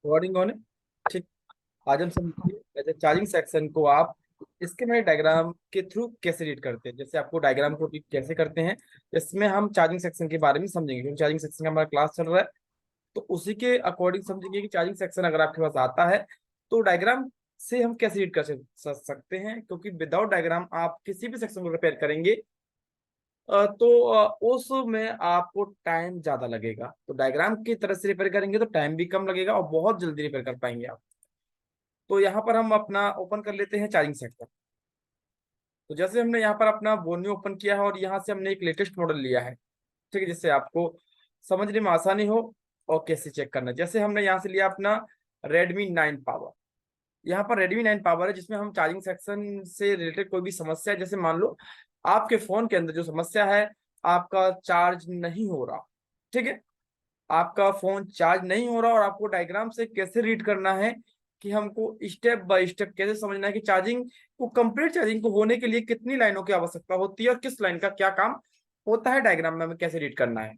Recording होने। ठीक। आज हम समझेंगे ऐसे चार्जिंग सेक्शन को आप इसके में डायग्राम के थ्रू कैसे रीड करते हैं, जैसे आपको डायग्राम को रीड कैसे करते हैं। इसमें हम चार्जिंग सेक्शन के बारे में समझेंगे, क्योंकि चार्जिंग सेक्शन का हमारा क्लास चल रहा है। तो उसी के अकॉर्डिंग समझेंगे कि चार्जिंग सेक्शन अगर आपके पास आता है तो डायग्राम से हम कैसे रीड कर सकते हैं, क्योंकि विदाउट डायग्राम आप किसी भी सेक्शन को रिपेयर करेंगे उसमें आपको टाइम ज्यादा लगेगा। तो डायग्राम की तरह से रिपेयर करेंगे तो टाइम भी कम लगेगा और बहुत जल्दी रिपेयर कर पाएंगे आप। तो यहाँ पर हम अपना ओपन कर लेते हैं चार्जिंग सेक्शन। तो जैसे हमने यहाँ पर अपना बोनियो ओपन किया है और यहाँ से हमने एक लेटेस्ट मॉडल लिया है, ठीक है, जिससे आपको समझने में आसानी हो और कैसे चेक करना है। जैसे हमने यहाँ से लिया अपना Redmi 9 पावर। यहाँ पर Redmi 9 पावर है, जिसमें हम चार्जिंग सेक्शन से रिलेटेड कोई भी समस्या है, जैसे मान लो आपके फोन के अंदर जो समस्या है, आपका चार्ज नहीं हो रहा, ठीक है, आपका फोन चार्ज नहीं हो रहा और आपको डायग्राम से कैसे रीड करना है कि हमको स्टेप बाय स्टेप कैसे समझना है कि चार्जिंग को कंप्लीट चार्जिंग को होने के लिए कितनी लाइनों की आवश्यकता होती है और किस लाइन का क्या काम होता है, डायग्राम में हमें कैसे रीड करना है।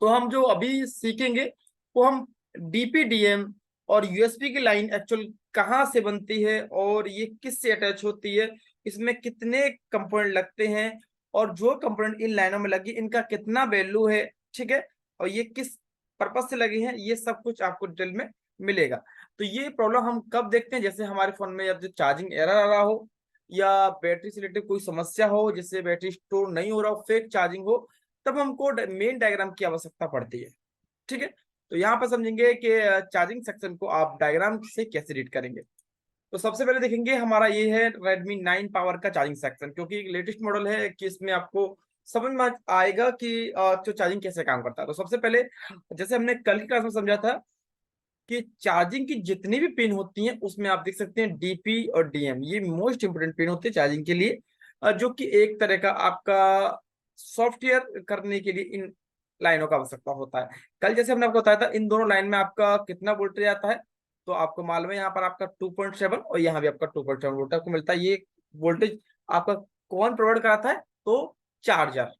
तो हम जो अभी सीखेंगे वो हम डीपीडीएम और यूएसबी की लाइन एक्चुअल कहाँ से बनती है और ये किस से अटैच होती है, इसमें कितने कंपोनेंट लगते हैं और जो कंपोनेंट इन लाइनों में लगी इनका कितना वैल्यू है, ठीक है, और ये किस पर्पज से लगी हैं, ये सब कुछ आपको डिटेल में मिलेगा। तो ये प्रॉब्लम हम कब देखते हैं, जैसे हमारे फोन में या तो चार्जिंग एरर आ रहा हो या बैटरी से रिलेटेड कोई समस्या हो, जिससे बैटरी स्टोर नहीं हो रहा हो, फेक चार्जिंग हो, तब हमको मेन डायग्राम की आवश्यकता पड़ती है। ठीक है। तो यहाँ पर समझेंगे कि चार्जिंग सेक्शन को आप डायग्राम से कैसे रीड करेंगे। तो सबसे पहले देखेंगे हमारा ये है Redmi 9 पावर का चार्जिंग सेक्शन, क्योंकि एक लेटेस्ट मॉडल है कि इसमें आपको समझ में आएगा कि जो चार्जिंग कैसे काम करता है। तो सबसे पहले जैसे हमने कल की क्लास में समझा था कि चार्जिंग की जितनी भी पिन होती हैं उसमें आप देख सकते हैं डीपी और डीएम, ये मोस्ट इंपोर्टेंट पिन होती है चार्जिंग के लिए, जो कि एक तरह का आपका सॉफ्टवेयर करने के लिए इन लाइनों का आवश्यकता होता है। कल जैसे हमने आपको बताया था इन दोनों लाइन में आपका कितना वोल्टेज आता है, तो आपको मालूम है यहाँ पर आपका 2.7 और यहाँ भी आपका 2.7 वोल्ट आपको मिलता है। ये वोल्टेज आपका कौन प्रोवाइड कराता है, तो चार्जर।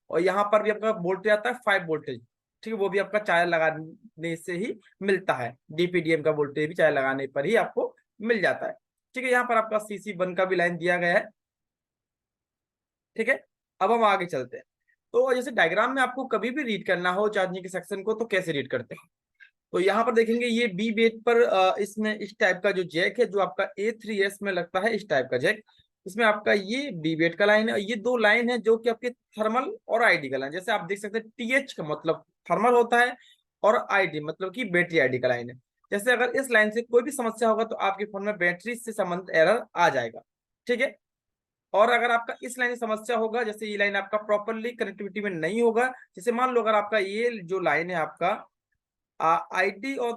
और यहाँ पर भी आपका वोल्टेज आता है 5 वोल्टेज, ठीक है, वो भी आपका चार्जर लगाने से ही मिलता है। डीपीडीएम का वोल्टेज भी चार्जर लगाने पर ही आपको मिल जाता है। ठीक है, यहाँ पर आपका CC1 का भी लाइन दिया गया है। ठीक है, अब हम आगे चलते हैं। तो जैसे डायग्राम में आपको कभी भी रीड करना हो चार्जिंग के सेक्शन को तो कैसे रीड करते हैं, तो यहाँ पर देखेंगे ये बी बेट पर इसमें इस टाइप का जो जैक है जो आपका A3S में लगता है, इस टाइप का जैक, इसमें आपका ये बी बेट का लाइन है और ये दो लाइन है जो कि आपके थर्मल और आईडी का लाइन। जैसे आप देख सकते हैं TH का मतलब थर्मल होता है और आईडी मतलब कि बैटरी आईडी का लाइन है। जैसे अगर इस लाइन से कोई भी समस्या होगा तो आपके फोन में बैटरी से संबंधित एरर आ जाएगा। ठीक है, और अगर आपका इस लाइन की समस्या होगा, जैसे ये लाइन आपका प्रॉपरली कनेक्टिविटी में नहीं होगा, जैसे मान लो अगर आपका ये जो लाइन है आपका आईटी और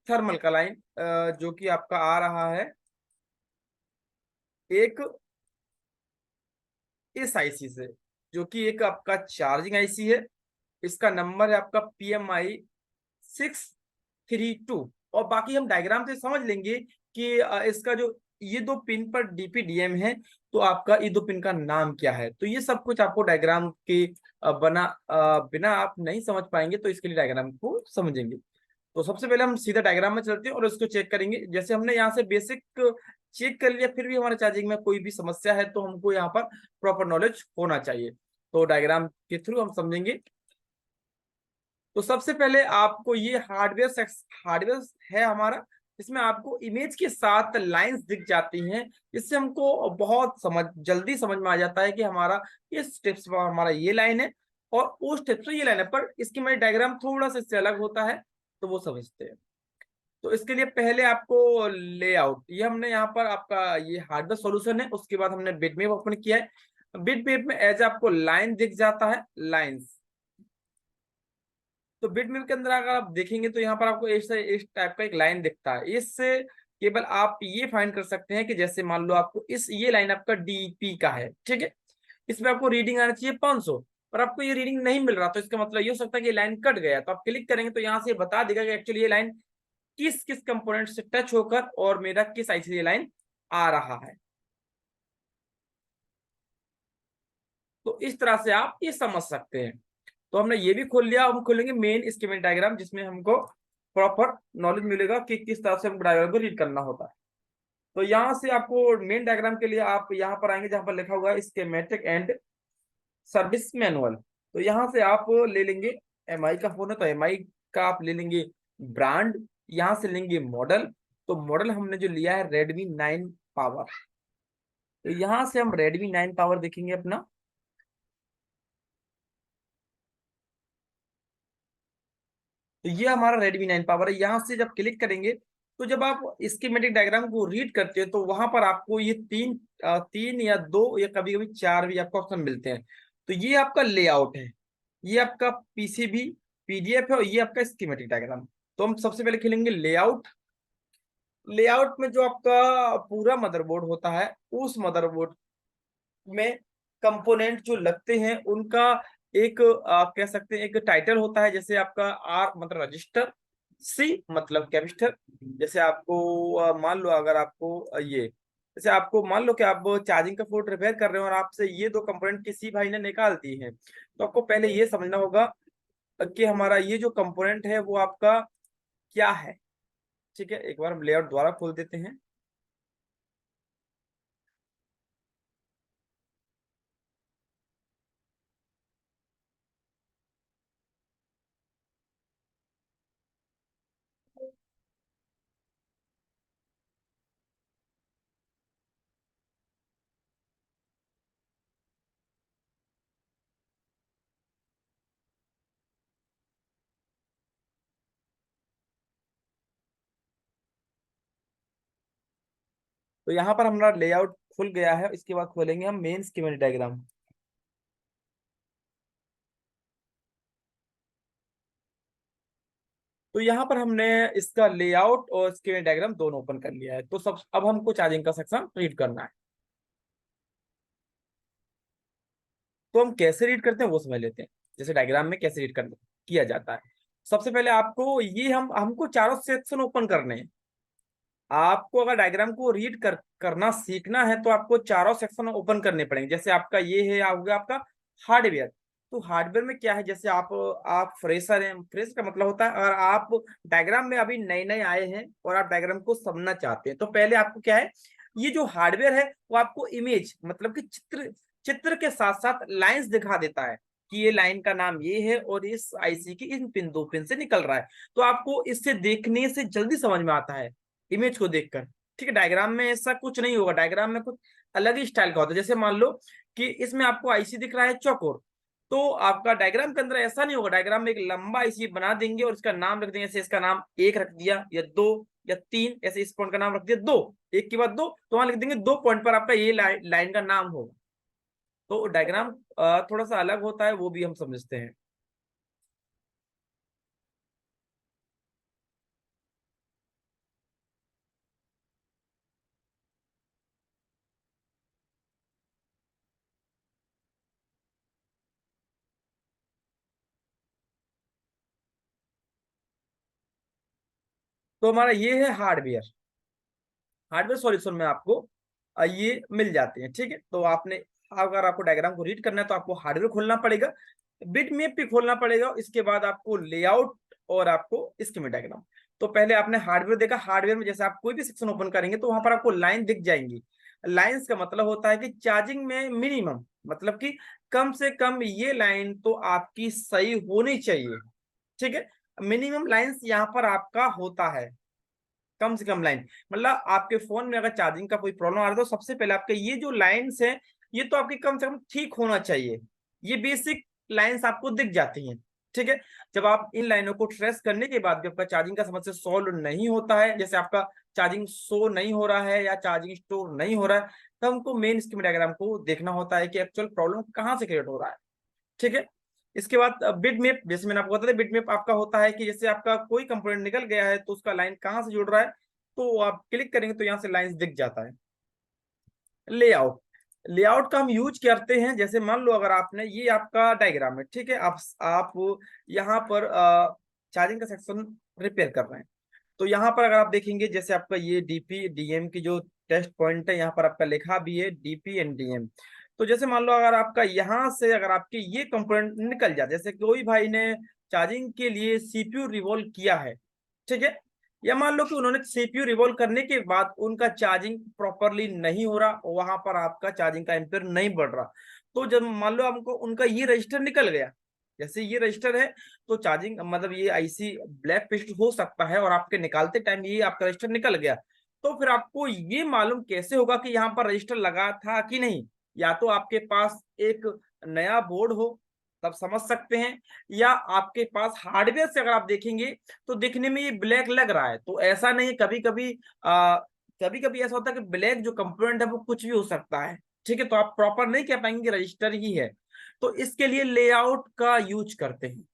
थर्मल का लाइन जो कि आपका आ रहा है एक इस आईसी से, जो कि एक आपका चार्जिंग आईसी है, इसका नंबर है आपका PMI 632। और बाकी हम डायग्राम से समझ लेंगे कि इसका जो ये दो पिन पर डीपीडीएम है तो आपका ये दो पिन का नाम क्या है। तो ये सब कुछ आपको डायग्राम के बिना आप नहीं समझ पाएंगे, तो इसके लिए डायग्राम को समझेंगे। तो सबसे पहले हम सीधा डायग्राम में चलते हैं और उसको चेक करेंगे। जैसे हमने यहाँ से बेसिक चेक कर लिया, फिर भी हमारे चार्जिंग में कोई भी समस्या है तो हमको यहाँ पर प्रॉपर नॉलेज होना चाहिए। तो डायग्राम के थ्रू हम समझेंगे। तो सबसे पहले आपको ये हार्डवेयर है हमारा, इसमें आपको इमेज के साथ लाइंस दिख जाती हैं, इससे हमको बहुत जल्दी समझ में आ जाता है कि हमारा इस स्टेप्स पर हमारा ये लाइन है और उस स्टेप से ये लाइन है, पर इसकी मेरी डायग्राम थोड़ा सा इससे अलग होता है, तो वो समझते हैं। तो इसके लिए पहले आपको लेआउट, ये हमने यहाँ पर आपका ये हार्डवेयर सॉल्यूशन है, उसके बाद हमने बिटमैप ओपन किया है। बिटमैप में एज आपको लाइन दिख जाता है, लाइंस। तो बिटमैप के अंदर अगर आप देखेंगे तो यहाँ पर आपको इस टाइप का एक लाइन दिखता है। इससे केवल आप ये फाइंड कर सकते हैं कि जैसे मान लो आपको इस ये लाइन आपका डीपी का है, ठीक है, इसमें आपको रीडिंग आना चाहिए 500, पर आपको ये रीडिंग नहीं मिल रहा, तो इसका मतलब ये हो सकता है कि ये लाइन कट गया। तो आप क्लिक करेंगे तो यहाँ से बता देगा कि एक्चुअली ये लाइन किस किस कंपोनेंट से टच होकर और मेरा किस साइड से ये लाइन आ रहा है। तो इस तरह से आप ये समझ सकते हैं। तो हमने ये भी खोल लिया, हम खोलेंगे मेन स्कीमेटिक डायग्राम जिसमें हमको प्रॉपर नॉलेज मिलेगा कि किस तरह से हमको डायग्राम को रीड करना होता है। तो यहाँ से आपको मेन डायग्राम के लिए आप यहाँ पर आएंगे जहाँ पर लिखा हुआ है स्कीमेटिक एंड सर्विस मैनुअल। तो यहाँ से आप ले लेंगे, एमआई का फोन है तो एमआई का आप ले लेंगे ब्रांड, यहाँ से लेंगे मॉडल। तो मॉडल हमने जो लिया है Redmi 9 पावर। तो यहाँ से हम Redmi 9 पावर देखेंगे अपना। तो ये हमारा Redmi 9 पावर है। यहाँ से जब क्लिक करेंगे तो जब आप स्कीमेटिक डायग्राम को रीड करते हैं तो वहां पर आपको ये तीन या दो या कभी कभी चार भी आपको ऑप्शन मिलते हैं। तो ये आपका लेआउट है, ये आपका पीसीबी पीडीएफ है और ये आपका स्कीमेटिक डायग्राम। तो हम सबसे पहले खेलेंगे लेआउट। लेआउट में जो आपका पूरा मदरबोर्ड होता है, उस मदरबोर्ड में कंपोनेंट जो लगते हैं उनका एक कह सकते हैं एक टाइटल होता है। जैसे आपका आर मतलब रजिस्टर, सी मतलब कैपेसिटर। जैसे आपको मान लो अगर आपको ये जैसे आपको मान लो कि आप चार्जिंग का पोर्ट रिपेयर कर रहे हो और आपसे ये दो कंपोनेंट किसी भाई ने निकाल दी है, तो आपको पहले ये समझना होगा कि हमारा ये जो कंपोनेंट है वो आपका क्या है। ठीक है, एक बार हम लेआउट दोबारा खोल देते हैं। तो यहाँ पर हमारा लेआउट खुल गया है। इसके बाद खोलेंगे हम मेन स्कीमेटिक डायग्राम। तो यहाँ पर हमने इसका लेआउट और स्कीमेटिक डायग्राम दोनों ओपन कर लिया है। तो सब अब हमको चार्जिंग का सेक्शन रीड करना है। तो हम कैसे रीड करते हैं वो समझ लेते हैं, जैसे डायग्राम में कैसे रीड कर किया जाता है। सबसे पहले आपको ये हमको चारों सेक्शन ओपन करने हैं। आपको अगर डायग्राम को रीड करना सीखना है तो आपको चारों सेक्शन ओपन करने पड़ेंगे। जैसे आपका ये है हो गया आपका हार्डवेयर। तो हार्डवेयर में क्या है, जैसे आप फ्रेशर हैं, फ्रेश का मतलब होता है अगर आप डायग्राम में अभी नए नए आए हैं और आप डायग्राम को समझना चाहते हैं, तो पहले आपको क्या है, ये जो हार्डवेयर है वो आपको इमेज मतलब कि चित्र चित्र के साथ साथ लाइंस दिखा देता है कि ये लाइन का नाम ये है और इस आईसी की इन पिन दो पिन से निकल रहा है। तो आपको इससे देखने से जल्दी समझ में आता है इमेज को देखकर। ठीक है, डायग्राम में ऐसा कुछ नहीं होगा, डायग्राम में कुछ अलग ही स्टाइल का होता है। जैसे मान लो कि इसमें आपको आईसी दिख रहा है चौकोर, तो आपका डायग्राम के अंदर ऐसा नहीं होगा। डायग्राम में एक लंबा आईसी बना देंगे और इसका नाम रख देंगे, जैसे इसका नाम एक रख दिया या दो या तीन, ऐसे इस पॉइंट का नाम रख दिया दो, एक के बाद दो, तो वहां लिख देंगे दो पॉइंट पर आपका ये लाइन का नाम होगा। तो डायग्राम थोड़ा सा अलग होता है, वो भी हम समझते हैं। तो हमारा ये है हार्डवेयर। हार्डवेयर सॉल्यूशन में आपको ये मिल जाते हैं। ठीक है, तो आपने अगर आपको डायग्राम को रीड करना है तो आपको हार्डवेयर खोलना पड़ेगा, बिट मैप भी खोलना पड़ेगा, इसके बाद आपको लेआउट और आपको स्कीमेटिक डायग्राम। तो पहले आपने हार्डवेयर देखा, हार्डवेयर में जैसे आप कोई भी सेक्शन ओपन करेंगे तो वहां पर आपको लाइन दिख जाएंगी। लाइंस का मतलब होता है कि चार्जिंग में मिनिमम मतलब कि कम से कम ये लाइन तो आपकी सही होनी चाहिए। ठीक है, मिनिमम लाइंस यहाँ पर आपका होता है, कम से कम लाइन। मतलब आपके फोन में अगर चार्जिंग का कोई प्रॉब्लम आ रहा है तो सबसे पहले आपके ये जो लाइंस है ये तो आपकी कम से कम ठीक होना चाहिए। ये बेसिक लाइंस आपको दिख जाती हैं। ठीक है, जब आप इन लाइनों को ट्रेस करने के बाद भी आपका चार्जिंग का समस्या सॉल्व नहीं होता है, जैसे आपका चार्जिंग शो नहीं हो रहा है या चार्जिंग स्टोर नहीं हो रहा है, तो हमको मेन स्कीम डायग्राम को देखना होता है कि एक्चुअल प्रॉब्लम कहाँ से क्रिएट हो रहा है। ठीक है, इसके बाद बिट मैप, जैसे मैंने आपको बताया बिट मैप आपका होता है कि जैसे आपका कोई कंपोनेंट निकल गया है तो उसका लाइन कहाँ से जुड़ रहा है, तो आप क्लिक करेंगे तो यहाँ से लाइंस दिख जाता है। लेआउट, लेआउट का हम यूज करते हैं, जैसे मान लो अगर आपने ये आपका डायग्राम है, ठीक है, आप यहाँ पर चार्जिंग का सेक्शन रिपेयर कर रहे हैं। तो यहाँ पर अगर आप देखेंगे जैसे आपका ये डीपी डीएम की जो टेस्ट पॉइंट है, यहाँ पर आपका लिखा भी है डीपी एंड डीएम। तो जैसे मान लो अगर आपका यहाँ से अगर आपके ये कंपोनेंट निकल जाए, जैसे कोई भाई ने चार्जिंग के लिए सीपीयू रिवॉल्व किया है, ठीक है। या मान लो कि उन्होंने सीपीयू रिवॉल्व करने के बाद उनका चार्जिंग प्रॉपरली नहीं हो रहा, वहां पर आपका चार्जिंग का एम्पियर नहीं बढ़ रहा। तो जब मान लो हमको उनका ये रजिस्टर निकल गया, जैसे ये रजिस्टर है, तो चार्जिंग मतलब ये आईसी ब्लैक पिस्ट हो सकता है और आपके निकालते टाइम ये आपका रजिस्टर निकल गया, तो फिर आपको ये मालूम कैसे होगा कि यहाँ पर रजिस्टर लगा था कि नहीं? या तो आपके पास एक नया बोर्ड हो, तब समझ सकते हैं, या आपके पास हार्डवेयर से अगर आप देखेंगे तो देखने में ये ब्लैक लग रहा है। तो ऐसा नहीं, कभी कभी ऐसा होता है कि ब्लैक जो कंपोनेंट है वो कुछ भी हो सकता है। ठीक है, तो आप प्रॉपर नहीं कह पाएंगे कि रजिस्टर ही है। तो इसके लिए लेआउट का यूज करते हैं,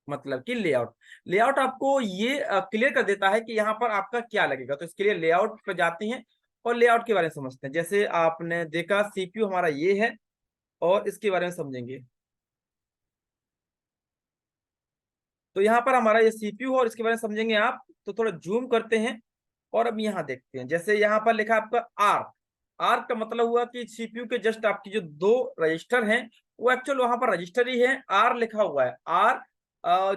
मतलब कि लेआउट लेआउट आपको ये क्लियर कर देता है कि यहाँ पर आपका क्या लगेगा। तो इसके लिए लेआउट पे जाते हैं और लेआउट के बारे में समझते हैं। जैसे आपने देखा सीपीयू हमारा ये है, और इसके बारे में समझेंगे। तो यहाँ पर हमारा ये सीपीयू है और इसके बारे में समझेंगे आप। तो थोड़ा जूम करते हैं और अब यहाँ देखते हैं। जैसे यहाँ पर लिखा आपका आर, आर का मतलब हुआ कि सीपीयू के जस्ट आपकी जो दो रजिस्टर हैं वो एक्चुअल वहां पर रजिस्टर ही है, आर लिखा हुआ है। आर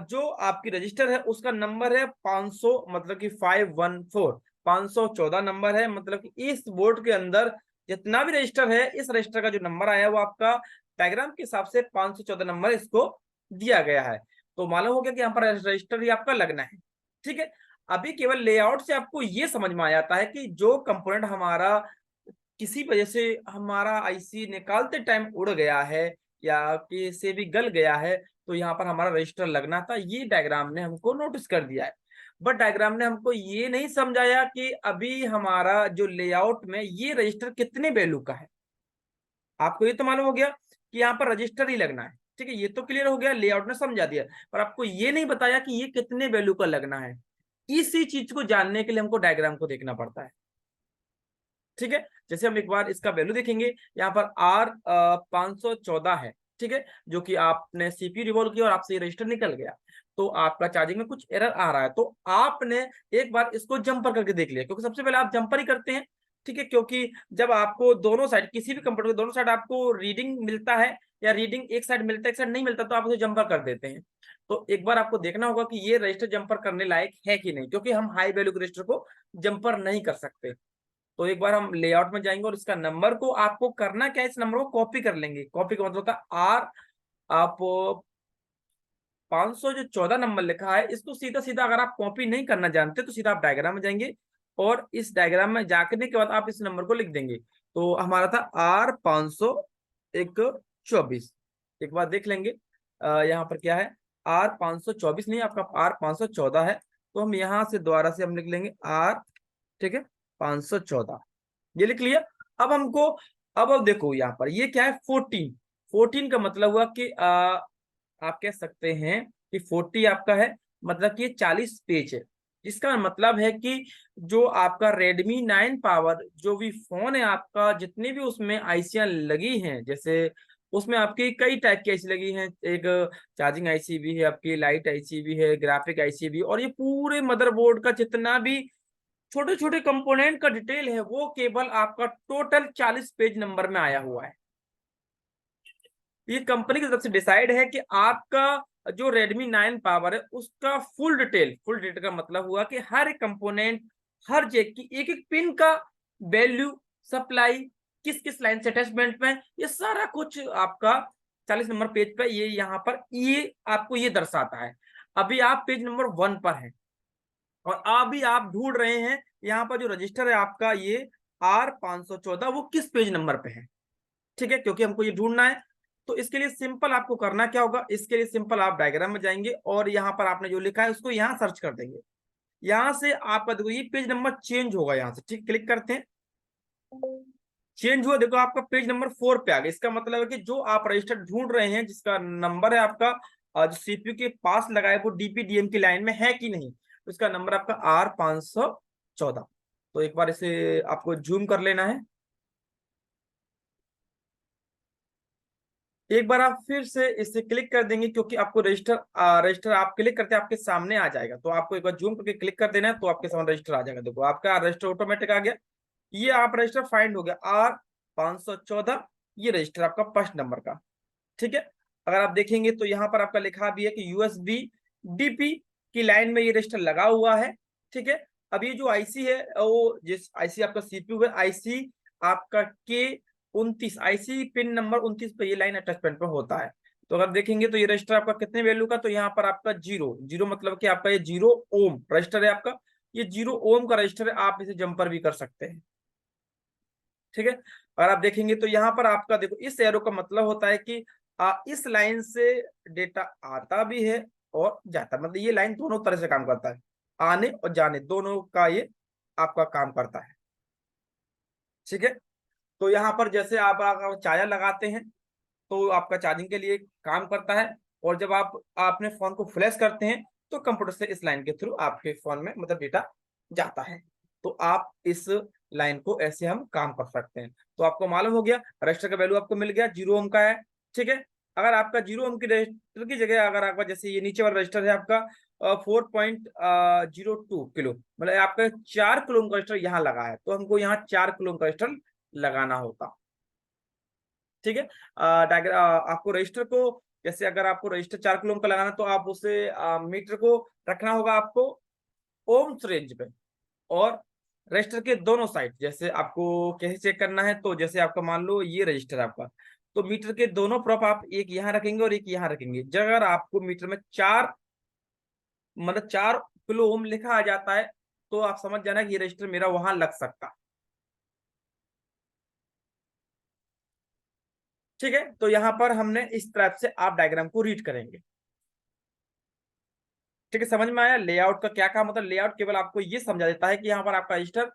जो आपकी रजिस्टर है उसका नंबर है 500, मतलब कि 514, 514 नंबर है। मतलब कि इस बोर्ड के अंदर जितना भी रजिस्टर है, इस रजिस्टर का जो नंबर आया है वो आपका डायग्राम के हिसाब से 514 नंबर इसको दिया गया है। तो मालूम हो गया कि यहाँ पर रजिस्टर ही आपका लगना है। ठीक है, अभी केवल लेआउट से आपको ये समझ में आ जाता है कि जो कंपोनेंट हमारा किसी वजह से हमारा आईसी निकालते टाइम उड़ गया है या कि से भी गल गया है, तो यहाँ पर हमारा रजिस्टर लगना था। ये डायग्राम ने हमको नोटिस कर दिया है। बट डायग्राम ने हमको ये नहीं समझाया कि अभी हमारा जो लेआउट में ये रजिस्टर कितने वैल्यू का है। आपको ये तो मालूम हो गया कि यहाँ पर रजिस्टर ही लगना है। ठीक है, ये तो क्लियर हो गया, लेआउट ने समझा दिया। पर आपको ये नहीं बताया कि ये कितने वैल्यू का लगना है। इसी चीज को जानने के लिए हमको डायग्राम को देखना पड़ता है। ठीक है, जैसे हम एक बार इसका वैल्यू देखेंगे। यहाँ पर आर 514 है। ठीक है, जो कि आपने सीपीयू रिवॉल्व किया और आपसे ये रजिस्टर निकल गया, तो आपका चार्जिंग में कुछ एरर आ रहा है। तो आपने एक बार इसको जंपर करके देख लिया, क्योंकि सबसे पहले आप जंपर ही करते हैं। ठीक है, क्योंकि जब आपको दोनों साइड, किसी भी कंप्यूटर के दोनों साइड आपको रीडिंग मिलता है या रीडिंग एक साइड मिलता है एक साइड नहीं मिलता, तो आप उसे जंपर कर देते हैं। तो एक बार आपको देखना होगा कि ये रजिस्टर जंपर करने लायक है कि नहीं, क्योंकि हम हाई वैल्यू के रजिस्टर को जंपर नहीं कर सकते। तो एक बार हम लेआउट में जाएंगे और इसका नंबर को आपको करना क्या है, इस नंबर को कॉपी कर लेंगे। कॉपी का मतलब होता है आर, आप 500 जो 14 नंबर लिखा है इसको सीधा सीधा अगर आप कॉपी नहीं करना जानते तो सीधा आप डायग्राम में जाएंगे और इस डायग्राम में जाने के बाद आप इस नंबर को लिख देंगे। तो हमारा था आर 524। एक बार देख लेंगे यहाँ पर क्या है, आर 524 नहीं, आपका आर 514 है। तो हम यहाँ से दोबारा से हम लिख लेंगे आर, ठीक है, 514, ये लिख लिया। अब हमको, अब देखो यहाँ पर ये क्या है, 14। 14 का मतलब हुआ कि आप कह सकते हैं कि 40 आपका है, मतलब कि 40 पेज है। इसका मतलब है कि जो आपका Redmi 9 पावर जो भी फोन है आपका, जितनी भी उसमें आईसियां लगी हैं, जैसे उसमें आपकी कई टाइप की आईसी लगी हैं। एक चार्जिंग आईसी भी है, आपकी लाइट आईसी भी है, ग्राफिक आईसी भी, और ये पूरे मदरबोर्ड का जितना भी छोटे छोटे कंपोनेंट का डिटेल है वो केवल आपका टोटल 40 पेज नंबर में आया हुआ है। ये कंपनी की तरफ से डिसाइड है कि आपका जो Redmi 9 पावर है उसका फुल डिटेल का मतलब हुआ कि हर एक कंपोनेंट, हर जैक की एक एक पिन का वैल्यू, सप्लाई, किस किस लाइन से अटैचमेंट में, ये सारा कुछ आपका 40 नंबर पेज पे ये यहाँ पर ये आपको ये दर्शाता है। अभी आप पेज नंबर 1 पर हैं और अभी आप ढूंढ रहे हैं यहाँ पर जो रजिस्टर है आपका ये R514 वो किस पेज नंबर पे है। ठीक है, क्योंकि हमको ये ढूंढना है। तो इसके लिए सिंपल आपको करना क्या होगा, इसके लिए सिंपल आप डायग्राम में जाएंगे और यहाँ पर आपने जो लिखा है उसको यहाँ सर्च कर देंगे। यहाँ से आपका देखो ये पेज नंबर चेंज होगा, यहाँ से ठीक क्लिक करते हैं, चेंज हुआ। देखो आपका पेज नंबर 4 पे आ गया। इसका मतलब है कि जो आप रजिस्टर ढूंढ रहे हैं जिसका नंबर है आपका जो सीपीयू के पास लगा है वो डीपीडीएम की लाइन में है कि नहीं, तो इसका नंबर आपका R514। तो एक बार इसे आपको जूम कर लेना है। एक बार आप फिर से इसे क्लिक कर देंगे, क्योंकि आपको रजिस्टर आप क्लिक करते हैं आपके सामने आ जाएगा। तो आपको एक बार जूम करके क्लिक कर देना है तो आपके सामने रजिस्टर आ जाएगा। देखो आपका रजिस्टर ऑटोमेटिक आ गया। ये आप रजिस्टर फाइंड हो गया R514, ये रजिस्टर आपका फर्स्ट नंबर का। ठीक है, अगर आप देखेंगे तो यहाँ पर आपका लिखा भी है कि यूएसबी डीपी की लाइन में ये रजिस्टर लगा हुआ है। ठीक है, अब ये जो आईसी है वो जिस आईसी आपका सीपीयू है, आईसी आपका K29, आईसी पिन नंबर 29 पे ये लाइन अटैचमेंट पे होता है। तो अगर देखेंगे तो ये रजिस्टर आपका कितने वैल्यू का, तो यहाँ पर आपका 0 मतलब कि आपका ये 0 ओम रजिस्टर है आपका, ये 0 ओम का रजिस्टर है, आप इसे जंपर भी कर सकते हैं। ठीक है, अगर आप देखेंगे तो यहाँ पर आपका देखो इस एरो का मतलब होता है कि इस लाइन से डेटा आता भी है और जाता, मतलब ये लाइन दोनों तरह से काम करता है, आने और जाने दोनों का ये आपका काम करता है। ठीक है, तो यहाँ पर जैसे आप अगर चार्जर लगाते हैं तो आपका चार्जिंग के लिए काम करता है, और जब आप अपने फोन को फ्लैश करते हैं तो कंप्यूटर से इस लाइन के थ्रू आपके फोन में मतलब डेटा जाता है। तो आप इस लाइन को ऐसे हम काम कर सकते हैं। तो आपको मालूम हो गया रजिस्टर का वैल्यू आपको मिल गया 0 ओम का है। ठीक है, अगर आपका 0 ओम की रजिस्टर की जगह अगर आपका जैसे ये नीचे वाला रजिस्टर है आपका 4.02 किलो, मतलब आपका 4 किलो ओम का रजिस्टर यहाँ लगा है, तो हमको यहाँ 4 किलो ओम का रजिस्टर लगाना होता। ठीक है, आपको रजिस्टर को जैसे अगर आपको रजिस्टर 4 किलो ओम का लगाना तो आप उसे मीटर को रखना होगा आपको ओम्स रेंज पे, और रजिस्टर के दोनों साइड जैसे आपको कैसे चेक करना है, तो जैसे आपका मान लो ये रजिस्टर आपका, तो मीटर के दोनों प्रोप आप एक यहाँ रखेंगे और एक यहाँ रखेंगे। जब अगर आपको मीटर में 4 किलो ओम लिखा आ जाता है तो आप समझ जाना कि ये रजिस्टर मेरा वहां लग सकता। ठीक है, तो यहाँ पर हमने इस तरह से आप डायग्राम को रीड करेंगे। ठीक है, समझ में आया लेआउट का क्या काम होता है। लेआउट केवल आपको ये समझा देता है कि यहाँ पर आपका रजिस्टर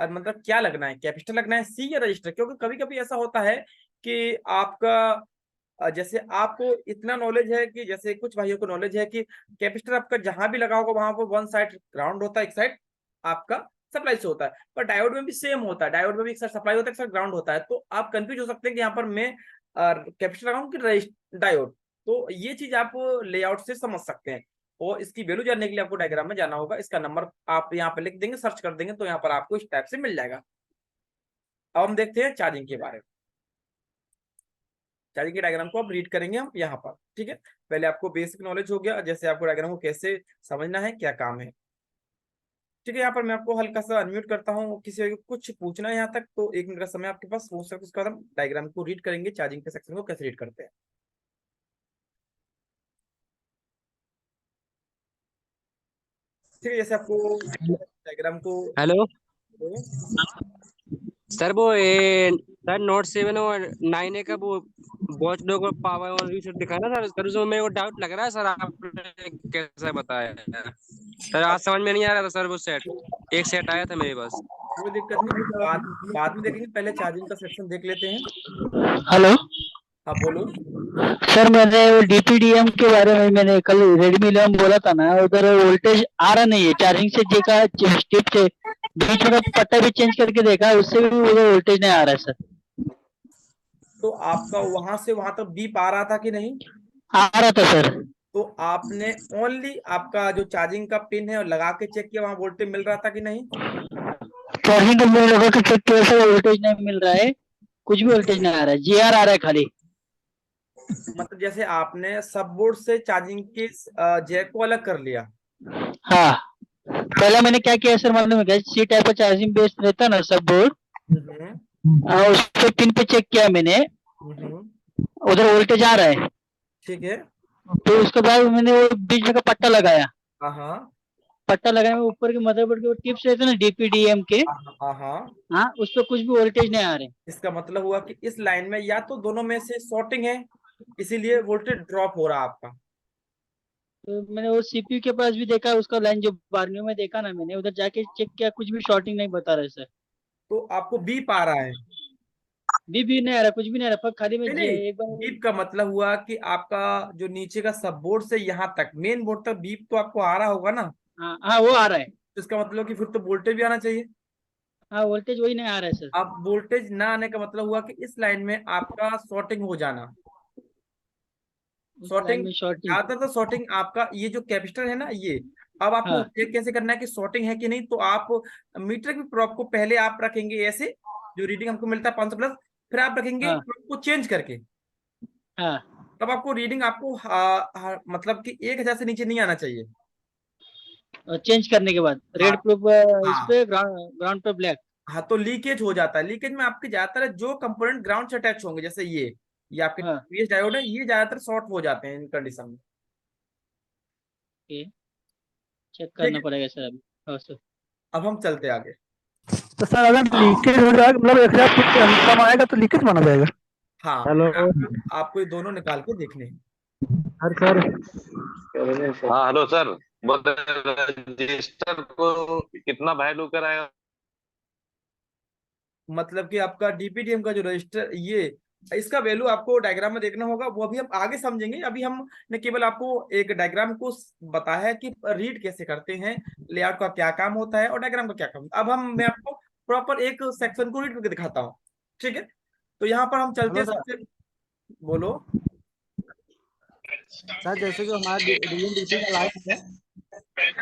मतलब क्या लगना है, कैपेसिटर लगना है, सी या रजिस्टर, क्योंकि कभी कभी ऐसा होता है कि आपका जैसे आपको इतना नॉलेज है कि जैसे कुछ भाइयों को नॉलेज है कि कैपेसिटर आपका जहां भी लगा होगा वहां पर वन साइड ग्राउंड होता है, एक साइड आपका सप्लाई से होता है, पर डायोड में भी सेम होता है, डायोड में भी एक साइड सप्लाई होता है एक साइड ग्राउंड होता है। तो आप कंफ्यूज हो सकते हैं कि यहाँ पर मैं कैपेसिटर लगाऊं कि डायोड। तो ये चीज आप लेआउट से समझ सकते हैं, और इसकी वैल्यू जानने के लिए आपको डायग्राम में जाना होगा। इसका नंबर आप यहाँ पे लिख देंगे, सर्च कर देंगे तो यहाँ पर आपको इस टाइप से मिल जाएगा। अब हम देखते हैं चार्जिंग के बारे में। चार्जिंग के डायग्राम को आप रीड करेंगे हम यहाँ पर। ठीक है, पहले आपको बेसिक नॉलेज हो गया जैसे आपको डायग्राम को कैसे समझना है, क्या काम है। ठीक है, यहाँ पर मैं आपको हल्का सा अनम्यूट करता हूँ, किसी को कुछ पूछना है यहाँ तक तो 1 मिनट का समय आपके पास हो सकता है, उसके बाद हम डायग्राम को रीड करेंगे, चार्जिंग के सेक्शन को कैसे रीड करते हैं। ठीक है, जैसे आपको डायग्राम को हेलो सर, वो ए सर नोट 7 और 9A का वो वॉच डॉग और पावर और रीसेट दिखाया ना सर उसमें मेरे को डाउट लग रहा है सर, आपने कैसे बताया सर? आज समझ में नहीं आ रहा था सर। वो सेट एक सेट आया था मेरे पास। कोई दिक्कत नहीं, बाद में देखेंगे, पहले चार्जिंग का सेक्शन देख लेते हैं। हेलो हाँ बोलो। सर, मैंने वो डीपीडीएम के बारे में मैंने कल रेडमी 11 बोला था ना, उधर वोल्टेज आ रहा नहीं है। चार्जिंग से देखा, स्टिप से बीच में पट्टा भी चेंज करके देखा, उससे भी उधर वोल्टेज नहीं आ रहा है सर। तो आपका वहां से वहां तक बीप आ रहा था कि नहीं? आ रहा था सर। तो आपने ओनली आपका जो चार्जिंग का पिन है और लगा के चेक किया, वहां वोल्टेज मिल रहा था कि नहीं? चार्जिंग कंपनी लगा के चेक किया सर, वोल्टेज नहीं मिल रहा है, कुछ भी वोल्टेज नहीं आ रहा है, जीआर आ रहा है खाली। मतलब जैसे आपने सब बोर्ड से चार्जिंग के जैक को अलग कर लिया। हाँ, पहले मैंने क्या किया सर मालूम है क्या? सी टाइप का चार्जिंग बेस रहता है ना सब बोर्ड, हम्म उस पे पिन पे चेक किया मैंने, हम्म, उधर वोल्टेज आ रहा है। ठीक है। तो उसके बाद मैंने वो बीच में का पट्टा लगाया, हाँ हाँ पट्टा लगाने में ऊपर के मदरबोर्ड के वो टिप्स रहते हैं ना डीपीडीएम के, हाँ हाँ हाँ। हाँ उस पर कुछ भी वोल्टेज नहीं आ रहे। इसका मतलब हुआ कि इस लाइन में या तो दोनों में से शॉर्टिंग है, इसीलिए वोल्टेज ड्रॉप हो रहा है आपका। तो मैंने वो सीपीयू के पास भी देखा, उसका लाइन जो बारनियों में देखा ना मैंने, उधर जाके चेक किया, कुछ भी शॉर्टिंग नहीं बता रहे सर। तो आपको बीप आ रहा है? भी नहीं आ रहा, कुछ भी नहीं आ रहा, पर खाली मैं नहीं नहीं, एक बार। बीप का मतलब हुआ कि आपका जो नीचे का सब बोर्ड से यहाँ तक मेन बोर्ड तक बीप तो आपको आ रहा होगा ना, हाँ हाँ, वो आ रहा है। तो इसका मतलब कि फिर तो वोल्टेज भी आना चाहिए। हाँ, वोल्टेज वही नहीं आ रहा है सर। अब वोल्टेज ना आने का मतलब हुआ कि इस लाइन में आपका शॉर्टिंग हो जाना। उस लाइन शॉर्टिंग में शॉर्टिंग। ज्यादातर तो शॉर्टिंग आपका ये जो कैपेसिटर है ना ये, अब आपको हाँ चेक कैसे करना है कि शॉर्टिंग है कि नहीं, तो आप मीटर की प्रोब को पहले आप रखेंगे ऐसे, जो रीडिंग हमको मिलता है 500+, फिर आप रखेंगे हाँ प्रोब को चेंज करके। हाँ तब आपको रीडिंग आपको मतलब कि 1,000 से नीचे नहीं आना चाहिए। चेंज करने के बाद हाँ रेड प्रूफ इस हाँ पे ग्राउंड पे ब्लैक। हाँ, तो लीकेज हो जाता है। लीकेज में आपके ज्यादातर जो कंपोनेंट ग्राउंड से अटैच होंगे, जैसे ये आपके हाँ टीवीएस डायोड है, ये ज्यादातर शॉर्ट हो जाते हैं इन कंडीशन में। ये चेक ठीक करना है, पड़ेगा सर अभी। हाँ सर। अब हम चलते आगे। तो सर अगर लीकेज हो जाएगा, मतलब 1000 फुट कम आएगा तो लीकेज माना जाएगा। हाँ, हेलो आपको ये दोनों निकाल के देखने हैं। सर। हाँ हेलो सर, बोल रजिस्टर को कितना वैल्यू कराएगा? मतलब कि आपका डीपीडीएम का जो रजिस्टर, ये इसका वैल्यू आपको डायग्राम में देखना होगा, वो अभी हम आगे समझेंगे। अभी हमने केवल आपको एक डायग्राम को बताया है कि रीड कैसे करते हैं, लेआउट का क्या काम होता है और डायग्राम का क्या काम होता है। अब मैं आपको प्रॉपर एक सेक्शन को रीड करके दिखाता हूँ। ठीक है, तो यहाँ पर हम चलते हेलो हैं सर। सबसे। बोलो। सर जैसे जो हमारा डीएनडीसी का लाइन है,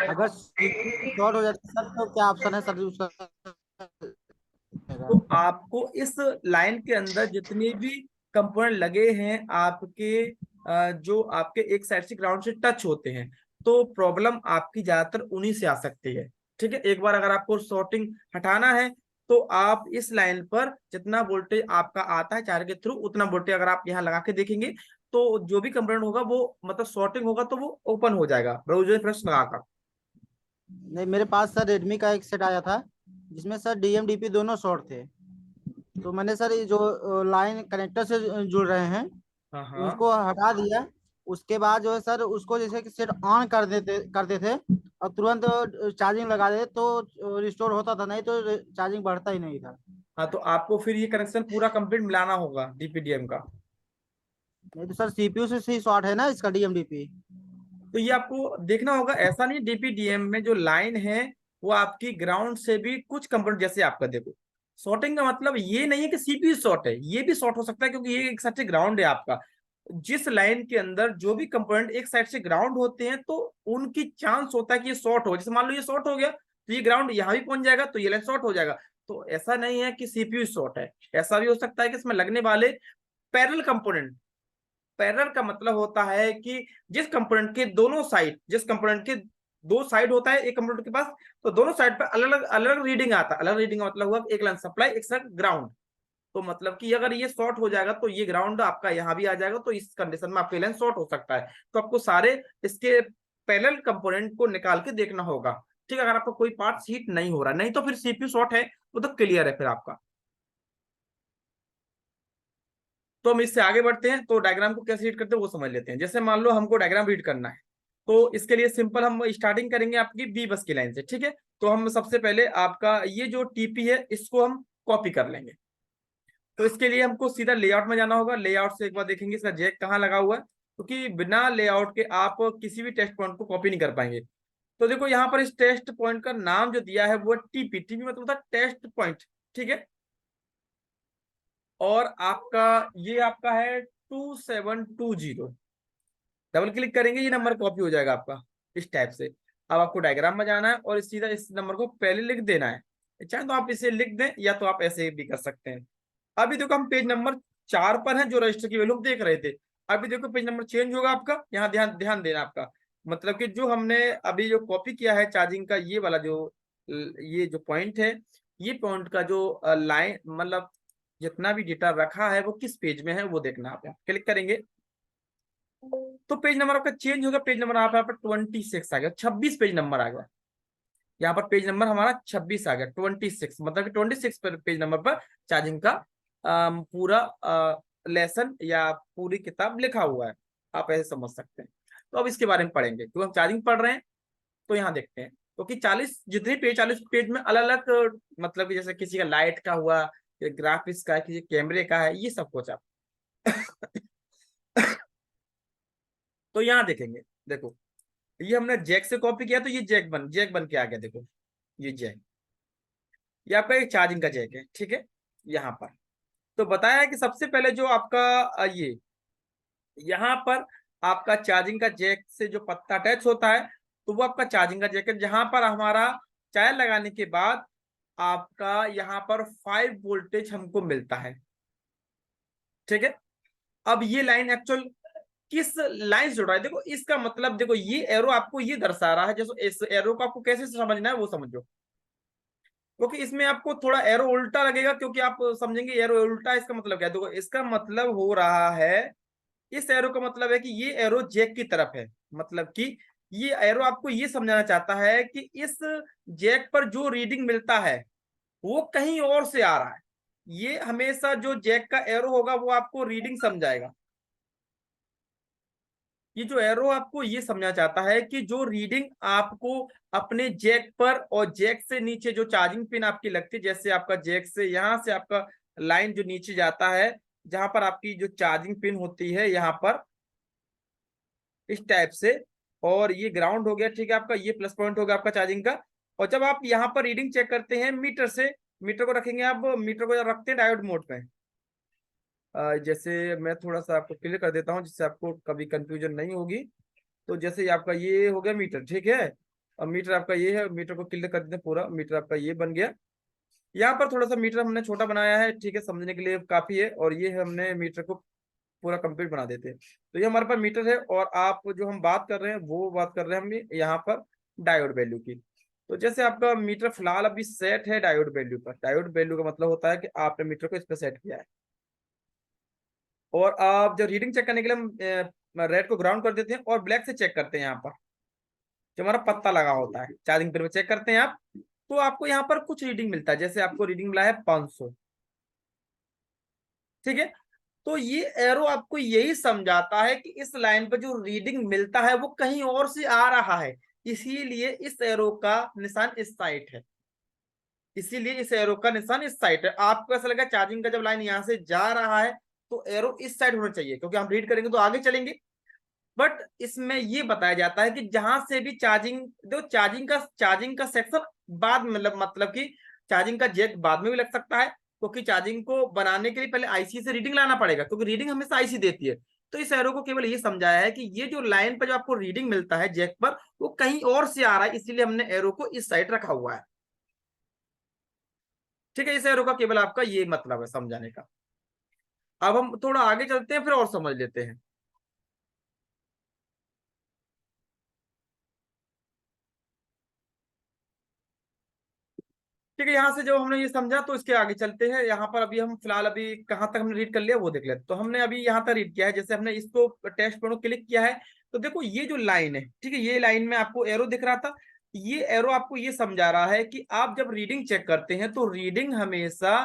अगर सीपीयू शॉर्ट हो जाता है सर तो क्या ऑप्शन है सर उसका? तो आपको इस लाइन के अंदर जितने भी कंपोनेंट लगे हैं आपके, जो आपके एक साइड से ग्राउंड से टच होते हैं, तो प्रॉब्लम आपकी ज्यादातर उन्हीं से आ सकती है। ठीक है, एक बार अगर आपको शॉर्टिंग हटाना है तो आप इस लाइन पर जितना वोल्टेज आपका आता है चार्ज के थ्रू, उतना वोल्टेज अगर आप यहाँ लगा के देखेंगे तो जो भी कंपोनेंट होगा वो मतलब शॉर्टिंग होगा तो वो ओपन हो जाएगा ब्राउजर फ्रेश लगाकर। नहीं, मेरे पास सर रेडमी का एक सेट आया था जिसमें सर डीएमडीपी दोनों शॉर्ट थे। तो मैंने सर ये जो लाइन कनेक्टर से जुड़ रहे हैं हाँ हाँ उनको हटा दिया। उसके बाद जो है सर उसको जैसे कि सेट ऑन करते थे और तुरंत चार्जिंग लगा देते तो रिस्टोर होता था, नहीं तो चार्जिंग बढ़ता ही नहीं था। हाँ, तो आपको फिर ये कनेक्शन पूरा कंप्लीट मिलाना होगा डीपीडीएम का। नहीं तो सर सीपीयू से ही शॉर्ट है ना इसका डीएमडीपी। तो ये आपको देखना होगा, ऐसा नहीं डीपीडीएम में जो लाइन है वो आपकी ग्राउंड से भी कुछ कंपोनेंट, जैसे आपका देखो शॉर्टिंग का मतलब ये नहीं है कि सीपीयू शॉर्ट है, ये भी शॉर्ट हो सकता है क्योंकि ये एक साइड से ग्राउंड है आपका। जिस लाइन के अंदर जो भी कंपोनेंट एक साइड से ग्राउंड होते हैं तो उनकी चांस होता है कि ये शॉर्ट हो। जैसे मान लो ये शॉर्ट हो गया तो ये ग्राउंड यहाँ भी पहुंच जाएगा तो ये लाइन शॉर्ट हो जाएगा। तो ऐसा नहीं है कि सीपीयू शॉर्ट है, ऐसा भी हो सकता है कि इसमें लगने वाले पैरेलल कंपोनेंट। पैरेलल का मतलब होता है कि जिस कंपोनेंट के दोनों साइड, जिस कंपोनेंट के दो साइड होता है एक कंपोनेंट के पास, तो दोनों साइड पर अलग अलग रीडिंग आता है। अलग रीडिंग का मतलब हुआ एक लाइन सप्लाई एक साइड ग्राउंड। तो मतलब कि अगर ये शॉर्ट हो जाएगा तो ये ग्राउंड आपका यहाँ भी आ जाएगा, तो इस कंडीशन में आपका लाइन शॉर्ट हो सकता है। तो आपको सारे इसके पैरेलल कंपोनेंट को निकाल के देखना होगा। ठीक है, अगर आपका कोई पार्ट हीट नहीं हो रहा, नहीं तो फिर सीपीयू शॉर्ट है, वो तो क्लियर है फिर आपका। तो हम इससे आगे बढ़ते हैं, तो डायग्राम को कैसे रीड करते हैं वो समझ लेते हैं। जैसे मान लो हमको डायग्राम रीड करना है, तो इसके लिए सिंपल हम स्टार्टिंग करेंगे आपकी बी बस की लाइन से। ठीक है, तो हम सबसे पहले आपका ये जो टीपी है इसको हम कॉपी कर लेंगे। तो इसके लिए हमको सीधा लेआउट में जाना होगा। लेआउट से एक बार देखेंगे इसका जैक कहाँ लगा हुआ है, क्योंकि बिना लेआउट के आप किसी भी टेस्ट पॉइंट को कॉपी नहीं कर पाएंगे। तो देखो यहाँ पर इस टेस्ट पॉइंट का नाम जो दिया है वो टीपी। टीपी मतलब होता है टेस्ट पॉइंट। ठीक है, और आपका ये आपका है 2720। डबल क्लिक करेंगे ये नंबर कॉपी हो जाएगा आपका इस टाइप से। अब आपको डायग्राम में जाना है और सीधा इस नंबर को पहले लिख देना है। चाहे तो आप इसे लिख दें या तो आप ऐसे भी कर सकते हैं। अभी देखो हम पेज नंबर 4 पर हैं, जो रजिस्टर की वैल्यू देख रहे थे। अभी देखो पेज नंबर चेंज होगा आपका, यहाँ ध्यान ध्यान देना आपका। मतलब कि जो हमने अभी जो कॉपी किया है चार्जिंग का, ये वाला जो ये जो पॉइंट है, ये पॉइंट का जो लाइन मतलब जितना भी डेटा रखा है वो किस पेज में है वो देखना। आप क्लिक करेंगे तो पेज नंबर आपका चेंज होगा। पेज नंबर आप यहाँ पर 26 आ गया, 26 पेज नंबर आ गया। यहाँ पर पेज नंबर हमारा 26 आ गया, 26। मतलब कि 26 पर पेज नंबर पर चार्जिंग का पूरा लेसन या पूरी किताब लिखा हुआ है। आप ऐसे समझ सकते हैं। तो अब इसके बारे में पढ़ेंगे, क्योंकि हम चार्जिंग पढ़ रहे हैं। तो यहाँ देखते हैं, क्योंकि 40 जितने पेज 40 पेज में अलग अलग मतलब कि जैसे किसी का लाइट का हुआ, ग्राफिक्स का है, किसी कैमरे का है, ये सब कुछ आप तो यहाँ देखेंगे। देखो ये हमने जैक से कॉपी किया तो ये जैक बन के आ गया। देखो ये जैक, ये आपका एक चार्जिंग का जैक है। ठीक है, यहाँ पर तो बताया है कि सबसे पहले जो आपका ये यहाँ पर आपका चार्जिंग का जैक से जो पत्ता अटैच होता है तो वो आपका चार्जिंग का जैक है, जहां पर हमारा चार्ज लगाने के बाद आपका यहाँ पर 5 वोल्टेज हमको मिलता है। ठीक है, अब ये लाइन एक्चुअल किस लाइन से जुड़ रहा है। देखो इसका मतलब, देखो ये एरो आपको ये दर्शा रहा है, जैसे इस एरो को आपको कैसे समझना है वो समझो, क्योंकि इसमें आपको थोड़ा एरो उल्टा लगेगा, क्योंकि आप समझेंगे एरो उल्टा इसका मतलब क्या है। देखो इसका मतलब हो रहा है, इस एरो का मतलब है कि ये एरो जैक की तरफ है, मतलब कि ये एरो आपको ये समझाना चाहता है कि इस जैक पर जो रीडिंग मिलता है वो कहीं और से आ रहा है। ये हमेशा जो जैक का एरो होगा वो आपको रीडिंग समझाएगा। ये जो एरो आपको ये समझना चाहता है कि जो रीडिंग आपको अपने जैक पर और जैक से नीचे जो चार्जिंग पिन आपकी लगती है, जैसे आपका जैक से यहां से आपका लाइन जो नीचे जाता है, जहां पर आपकी जो चार्जिंग पिन होती है यहाँ पर इस टाइप से, और ये ग्राउंड हो गया, ठीक है, आपका ये प्लस पॉइंट हो गया आपका चार्जिंग का। और जब आप यहाँ पर रीडिंग चेक करते हैं मीटर से, मीटर को रखेंगे आप, मीटर को रखते हैं डायोड मोड पे। जैसे मैं थोड़ा सा आपको क्लियर कर देता हूँ जिससे आपको कभी कंफ्यूजन नहीं होगी। तो जैसे ये आपका ये हो गया मीटर, ठीक है, और मीटर आपका ये है, मीटर को क्लियर कर देते हैं, पूरा मीटर आपका ये बन गया। यहाँ पर थोड़ा सा मीटर हमने छोटा बनाया है, ठीक है, समझने के लिए काफी है, और ये हमने मीटर को पूरा कंप्लीट बना देते हैं। तो ये हमारे पास मीटर है, और आप जो हम बात कर रहे हैं वो बात कर रहे हैं हम यहाँ पर डायोड वैल्यू की। तो जैसे आपका मीटर फिलहाल अभी सेट है डायोड वैल्यू पर, डायोड वैल्यू का मतलब होता है कि आपने मीटर को इस पर सेट किया है। और आप जब रीडिंग चेक करने के लिए हम रेड को ग्राउंड कर देते हैं और ब्लैक से चेक करते हैं, यहाँ पर जो हमारा पत्ता लगा होता है चार्जिंग पिन में चेक करते हैं आप, तो आपको यहाँ पर कुछ रीडिंग मिलता है। जैसे आपको रीडिंग मिला है 500, ठीक है। तो ये एरो आपको यही समझाता है कि इस लाइन पर जो रीडिंग मिलता है वो कहीं और से आ रहा है, इसीलिए इस एरो का निशान इस साइड है, इसीलिए इस एरो का निशान इस साइड है। आपको ऐसा लगा चार्जिंग का जब लाइन यहाँ से जा रहा है तो एरो इस साइड होना चाहिए, क्योंकि हम रीड करेंगे तो आगे चलेंगे। बट इसमें ये बताया जाता है कि जहां से भी चार्जिंग, दो चार्जिंग का सेक्शन बाद में, मतलब कि चार्जिंग का जैक बाद में भी लग सकता है, क्योंकि चार्जिंग को बनाने के लिए पहले आईसी से रीडिंग लाना पड़ेगा, क्योंकि रीडिंग हमेशा आईसी देती है। तो इस एरो को केवल ये समझाया है कि ये जो लाइन पर जो आपको रीडिंग मिलता है जैक पर वो कहीं और से आ रहा है, इसीलिए हमने एरो को इस साइड रखा हुआ है, ठीक है। इस एरो का केवल आपका ये मतलब है समझाने का। अब हम थोड़ा आगे चलते हैं, फिर और समझ लेते हैं। ठीक है, यहाँ से जो हमने ये समझा तो इसके आगे चलते हैं। यहाँ पर अभी हम फिलहाल अभी कहाँ तक हमने रीड कर लिया वो देख लेते। तो हमने अभी यहाँ तक रीड किया है, जैसे हमने इसको टेस्ट पर क्लिक किया है, तो देखो ये जो लाइन है, ठीक है, ये लाइन में आपको एरो दिख रहा था, ये एरो आपको ये समझा रहा है कि आप जब रीडिंग चेक करते हैं तो रीडिंग हमेशा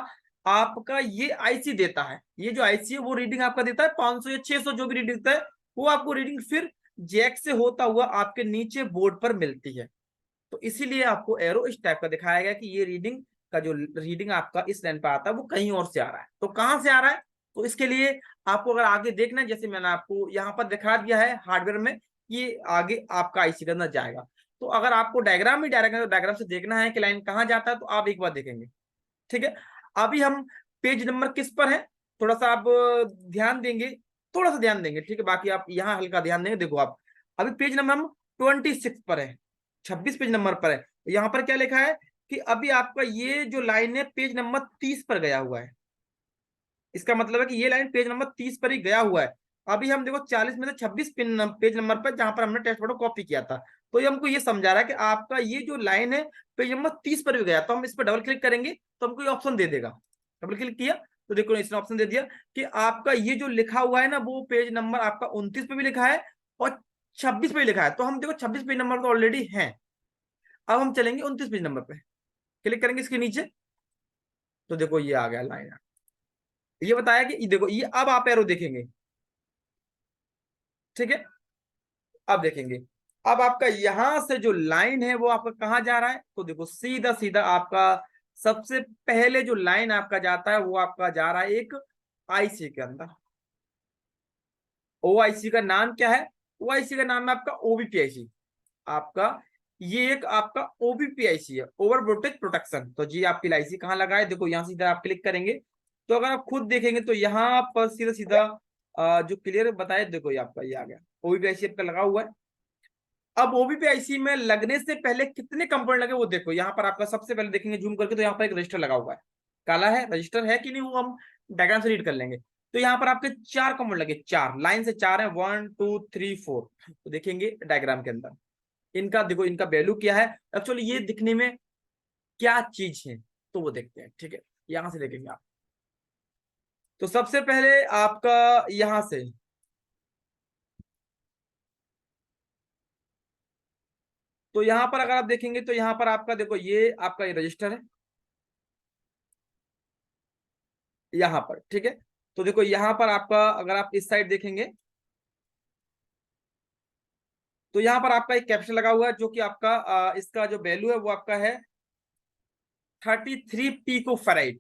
आपका ये आईसी देता है। ये जो आईसी है वो रीडिंग आपका देता है 500 या 600 जो भी रीडिंग देता है, वो आपको रीडिंग फिर जैक से होता हुआ आपके नीचे बोर्ड पर मिलती है। तो इसीलिए आपको एरो इस टाइप का दिखाया गया कि ये रीडिंग का जो रीडिंग आपका इस लाइन पर आता है वो कहीं और से आ रहा है। तो कहां से आ रहा है, तो इसके लिए आपको अगर आगे देखना है, जैसे मैंने आपको यहाँ पर दिखा दिया है हार्डवेयर में, ये आगे आपका आईसी के अंदर जाएगा। तो अगर आपको डायग्राम ही डायग्राम से देखना है कि लाइन कहाँ जाता है, तो आप एक बार देखेंगे, ठीक है। अभी हम पेज नंबर किस पर है, थोड़ा सा आप ध्यान देंगे, थोड़ा सा ध्यान देंगे, ठीक है, बाकी आप यहाँ हल्का ध्यान देंगे। देखो आप अभी पेज नंबर हम 26 पर है, 26 पेज नंबर पर है। यहाँ पर क्या लिखा है कि अभी आपका ये जो लाइन है पेज नंबर 30 पर गया हुआ है, इसका मतलब है कि ये लाइन पेज नंबर 30 पर ही गया हुआ है। अभी हम देखो 40 में से 26 पेज नंबर पर जहां पर हमने टेस्ट फोटो कॉपी किया था, तो ये हमको ये समझा रहा है कि आपका ये जो लाइन है पेज नंबर 30 पर भी गया। तो हम इस पर डबल क्लिक करेंगे तो हमको ये ऑप्शन दे देगा। डबल क्लिक किया तो देखो इसने ऑप्शन दे दिया कि आपका ये जो लिखा हुआ है ना वो पेज नंबर आपका 29 पे भी लिखा है और 26 पे भी लिखा है। तो हम देखो 26 पेज नंबर तो ऑलरेडी है। अब हम चलेंगे 29 पेज नंबर पे, क्लिक करेंगे इसके नीचे, तो देखो ये आ गया लाइन। ये बताया कि देखो ये अब आप एरो देखेंगे, ठीक है, अब देखेंगे अब आपका यहां से जो लाइन है वो आपका कहां जा रहा है, तो देखो सीधा सीधा आपका सबसे पहले जो लाइन आपका जाता है वो आपका जा रहा है एक आईसी के अंदर। ओआईसी का नाम क्या है, ओआईसी का नाम है आपका ओबीपीआईसी। आपका ये एक आपका ओबीपीआईसी है, ओवर वोल्टेज प्रोटेक्शन। तो जी आपकी लाईसी कहाँ लगा है, देखो यहाँ सीधा आप क्लिक करेंगे तो अगर आप खुद देखेंगे तो यहाँ पर सीधा सीधा जो क्लियर बताए, देखो ये आपका ये आ गया ओबीपीआईसी आपका लगा हुआ है। अब ओबीपीआईसी में लगने से पहले कितने कंपोनेंट लगे वो देखो, यहाँ पर आपका सबसे पहले देखेंगे जूम करके तो यहाँ पर एक रजिस्टर लगा हुआ है, काला है, रजिस्टर है कि नहीं वो हम डायग्राम से रीड कर लेंगे। तो यहाँ पर आपके 4 कॉम्पोनेंट लगे, 4 लाइन से 4 है, 1 2 3 4। तो देखेंगे डायग्राम के अंदर इनका, देखो इनका वैल्यू क्या है एक्चुअली, ये दिखने में क्या चीज है तो वो देखते हैं। ठीक है, यहां से देखेंगे आप। तो सबसे पहले आपका यहां से तो यहां पर अगर आप देखेंगे तो यहां पर आपका देखो ये आपका ये रजिस्टर है यहां पर। ठीक है, तो देखो यहां पर आपका अगर आप इस साइड देखेंगे तो यहां पर आपका एक कैपेसिटर लगा हुआ है जो कि आपका इसका जो वैल्यू है वो आपका है 33 पिको फैराड।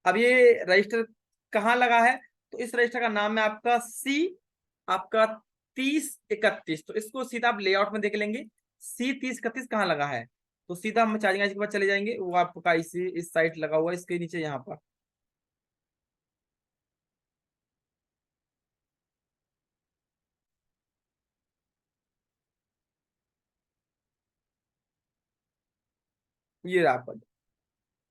अब ये रजिस्टर कहाँ लगा है, तो इस रजिस्टर का नाम है आपका सी आपका 3031। तो इसको सीधा आप लेआउट में देख लेंगे सी 3031 कहाँ लगा है। तो सीधा हम चार्जिंग आईसी के पास चले जाएंगे, वो आपका इस साइड लगा हुआ है इसके नीचे यहाँ पर। ये रहा आपका,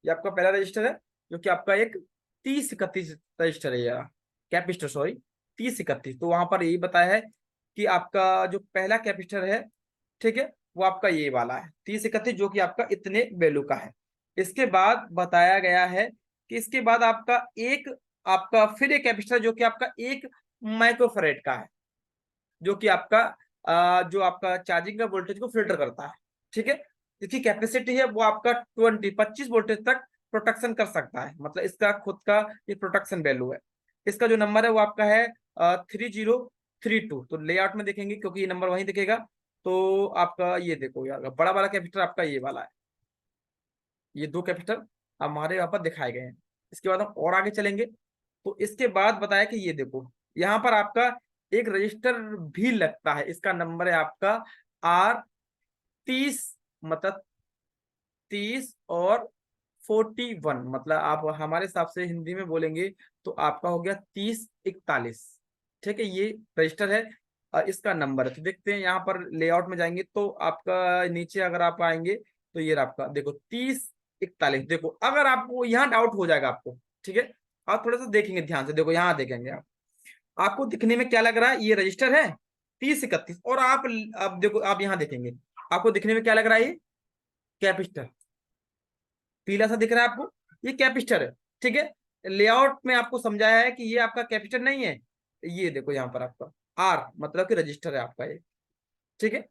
ये आपका पहला रजिस्टर है जो कि आपका एक 3031 रजिस्टर है, यार कैपेसिटर सॉरी 3031। तो वहां पर यही बताया है कि आपका जो पहला कैपेसिटर है, ठीक है, वो आपका ये वाला है 3031 जो कि आपका इतने वैल्यू का है। इसके बाद बताया गया है कि इसके बाद आपका एक आपका फिर एक कैपेसिटर जो कि आपका 1 माइक्रोफैराड का है, जो कि आपका जो आपका चार्जिंग का वोल्टेज को फिल्टर करता है। ठीक है, इसकी कैपेसिटी है वो आपका 25 वोल्टेज तक प्रोटेक्शन कर सकता है, मतलब इसका खुद का ये प्रोटेक्शन वैल्यू है। इसका जो नंबर है वो आपका है 3032। तो लेआउट में देखेंगे क्योंकि ये नंबर वहीं दिखेगा। तो आपका ये देखो यार बड़ा वाला कैपेसिटर आपका ये वाला है, ये 2 कैपेसिटर हमारे यहाँ पर दिखाए गए हैं। इसके बाद हम और आगे चलेंगे तो इसके बाद बताया कि ये देखो यहाँ पर आपका एक रजिस्टर भी लगता है, इसका नंबर है आपका R30, मतलब 30 और 41, मतलब आप हमारे हिसाब से हिंदी में बोलेंगे तो आपका हो गया 3041। ठीक है, ये रजिस्टर है इसका नंबर है। तो देखते हैं यहाँ पर लेआउट में जाएंगे तो आपका नीचे अगर आप आएंगे तो ये आपका देखो 3041। देखो अगर आपको यहाँ डाउट हो जाएगा आपको, ठीक है, आप थोड़ा सा देखेंगे ध्यान से, देखो यहाँ देखेंगे आप, आपको दिखने में क्या लग रहा है, ये रजिस्टर है 3031 और आप अब देखो आप यहाँ देखेंगे आपको दिखने में क्या लग रहा है, ये कैपेसिटर पीला सा दिख रहा है आपको, ये कैपेसिटर है। ठीक है, लेआउट में आपको समझाया है कि ये आपका कैपेसिटर नहीं है, ये देखो यहाँ पर आपका आर मतलब कि रजिस्टर है आपका ये। ठीक है,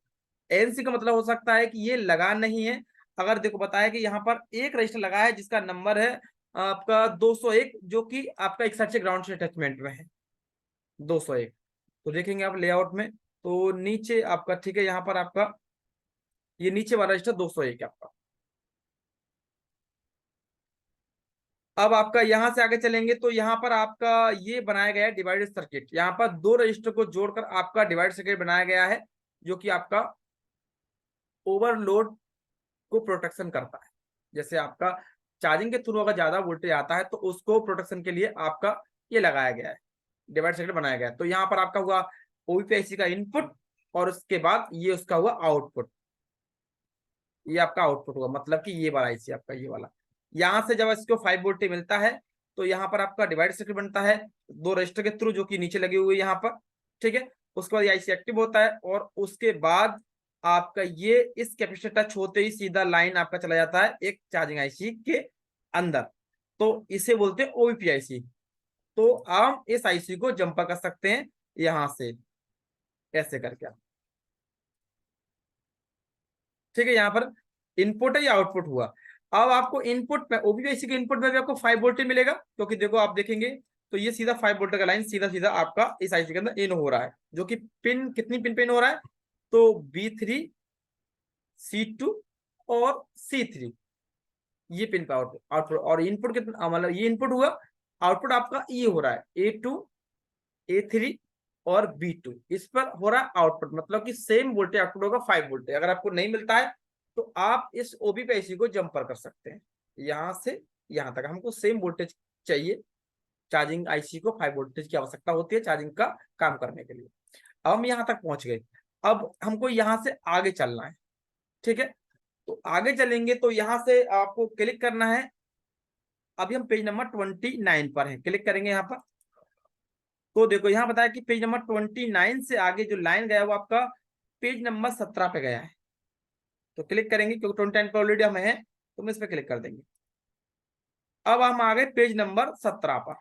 एनसी का मतलब हो सकता है कि ये लगा नहीं है। अगर देखो बताया कि यहाँ पर एक रजिस्टर लगा है जिसका नंबर है आपका 201 जो कि आपका एक साइड से ग्राउंड से अटैचमेंट में है 201। तो देखेंगे आप लेआउट में तो नीचे आपका, ठीक है, यहाँ पर आपका ये नीचे वाला रजिस्टर 201 है आपका। अब आपका यहां से आगे चलेंगे तो यहाँ पर आपका ये बनाया गया है डिवाइडेड सर्किट। यहाँ पर 2 रजिस्टर को जोड़कर आपका डिवाइड सर्किट बनाया गया है जो कि आपका ओवरलोड को प्रोटेक्शन करता है। जैसे आपका चार्जिंग के थ्रू अगर ज्यादा वोल्टेज आता है तो उसको प्रोटेक्शन के लिए आपका ये लगाया गया है, डिवाइड सर्किट बनाया गया है। तो यहाँ पर आपका हुआ ओवीपीआईसी का इनपुट और उसके बाद ये उसका हुआ आउटपुट, ये आपका आउटपुट हुआ, मतलब कि ये वाला आईसी आपका ये वाला। यहाँ से जब इसको 5 वोल्टेज मिलता है तो यहाँ पर आपका डिवाइड सर्किट बनता है 2 रजिस्टर के थ्रू जो कि नीचे लगे हुए यहाँ पर। ठीक है, उसके बाद आईसी एक्टिव होता है और उसके बाद आपका ये इस कैपेसिटर टच होते ही सीधा लाइन आपका चला जाता है एक चार्जिंग आईसी के अंदर, तो इसे बोलते हैं ओवीपीआईसी। तो हम इस आईसी को जंपर कर सकते हैं यहां से ऐसे करके। ठीक है, यहाँ पर इनपुट है या आउटपुट हुआ। अब आपको इनपुट में ओबीआईसी के इनपुट में भी आपको 5 वोल्टेज मिलेगा क्योंकि देखो आप देखेंगे तो ये सीधा 5 वोल्ट का लाइन सीधा सीधा आपका इस आईसी के अंदर इन हो रहा है, जो कि पिन कितनी पिन पे इन हो रहा है, तो B3 C2 और C3 ये पिन पे आउटपुट और इनपुट कितना, मतलब ये इनपुट हुआ, आउटपुट आपका ये हो रहा है A2 A3 और B2, इस पर हो रहा है आउटपुट, मतलब कि सेम वोल्टेज आउटपुट होगा 5 वोल्टेज। अगर आपको नहीं मिलता है तो आप इस ओबीपीआईसी को जंपर कर सकते हैं यहां से यहां तक। हमको सेम वोल्टेज चाहिए, चार्जिंग आईसी को 5 वोल्टेज की आवश्यकता होती है चार्जिंग का काम करने के लिए। अब हम यहाँ तक पहुंच गए, अब हमको यहाँ से आगे चलना है। ठीक है, तो आगे चलेंगे तो यहाँ से आपको क्लिक करना है। अभी हम पेज नंबर 29 पर हैं, क्लिक करेंगे यहाँ पर। तो देखो यहाँ बताया कि पेज नंबर 29 से आगे जो लाइन गया वो आपका पेज नंबर 17 पे गया है। तो क्लिक करेंगे क्योंकि 29 पे ऑलरेडी हम है, तो हम इस पे क्लिक कर देंगे। अब हम आ गए पेज नंबर 17 पर।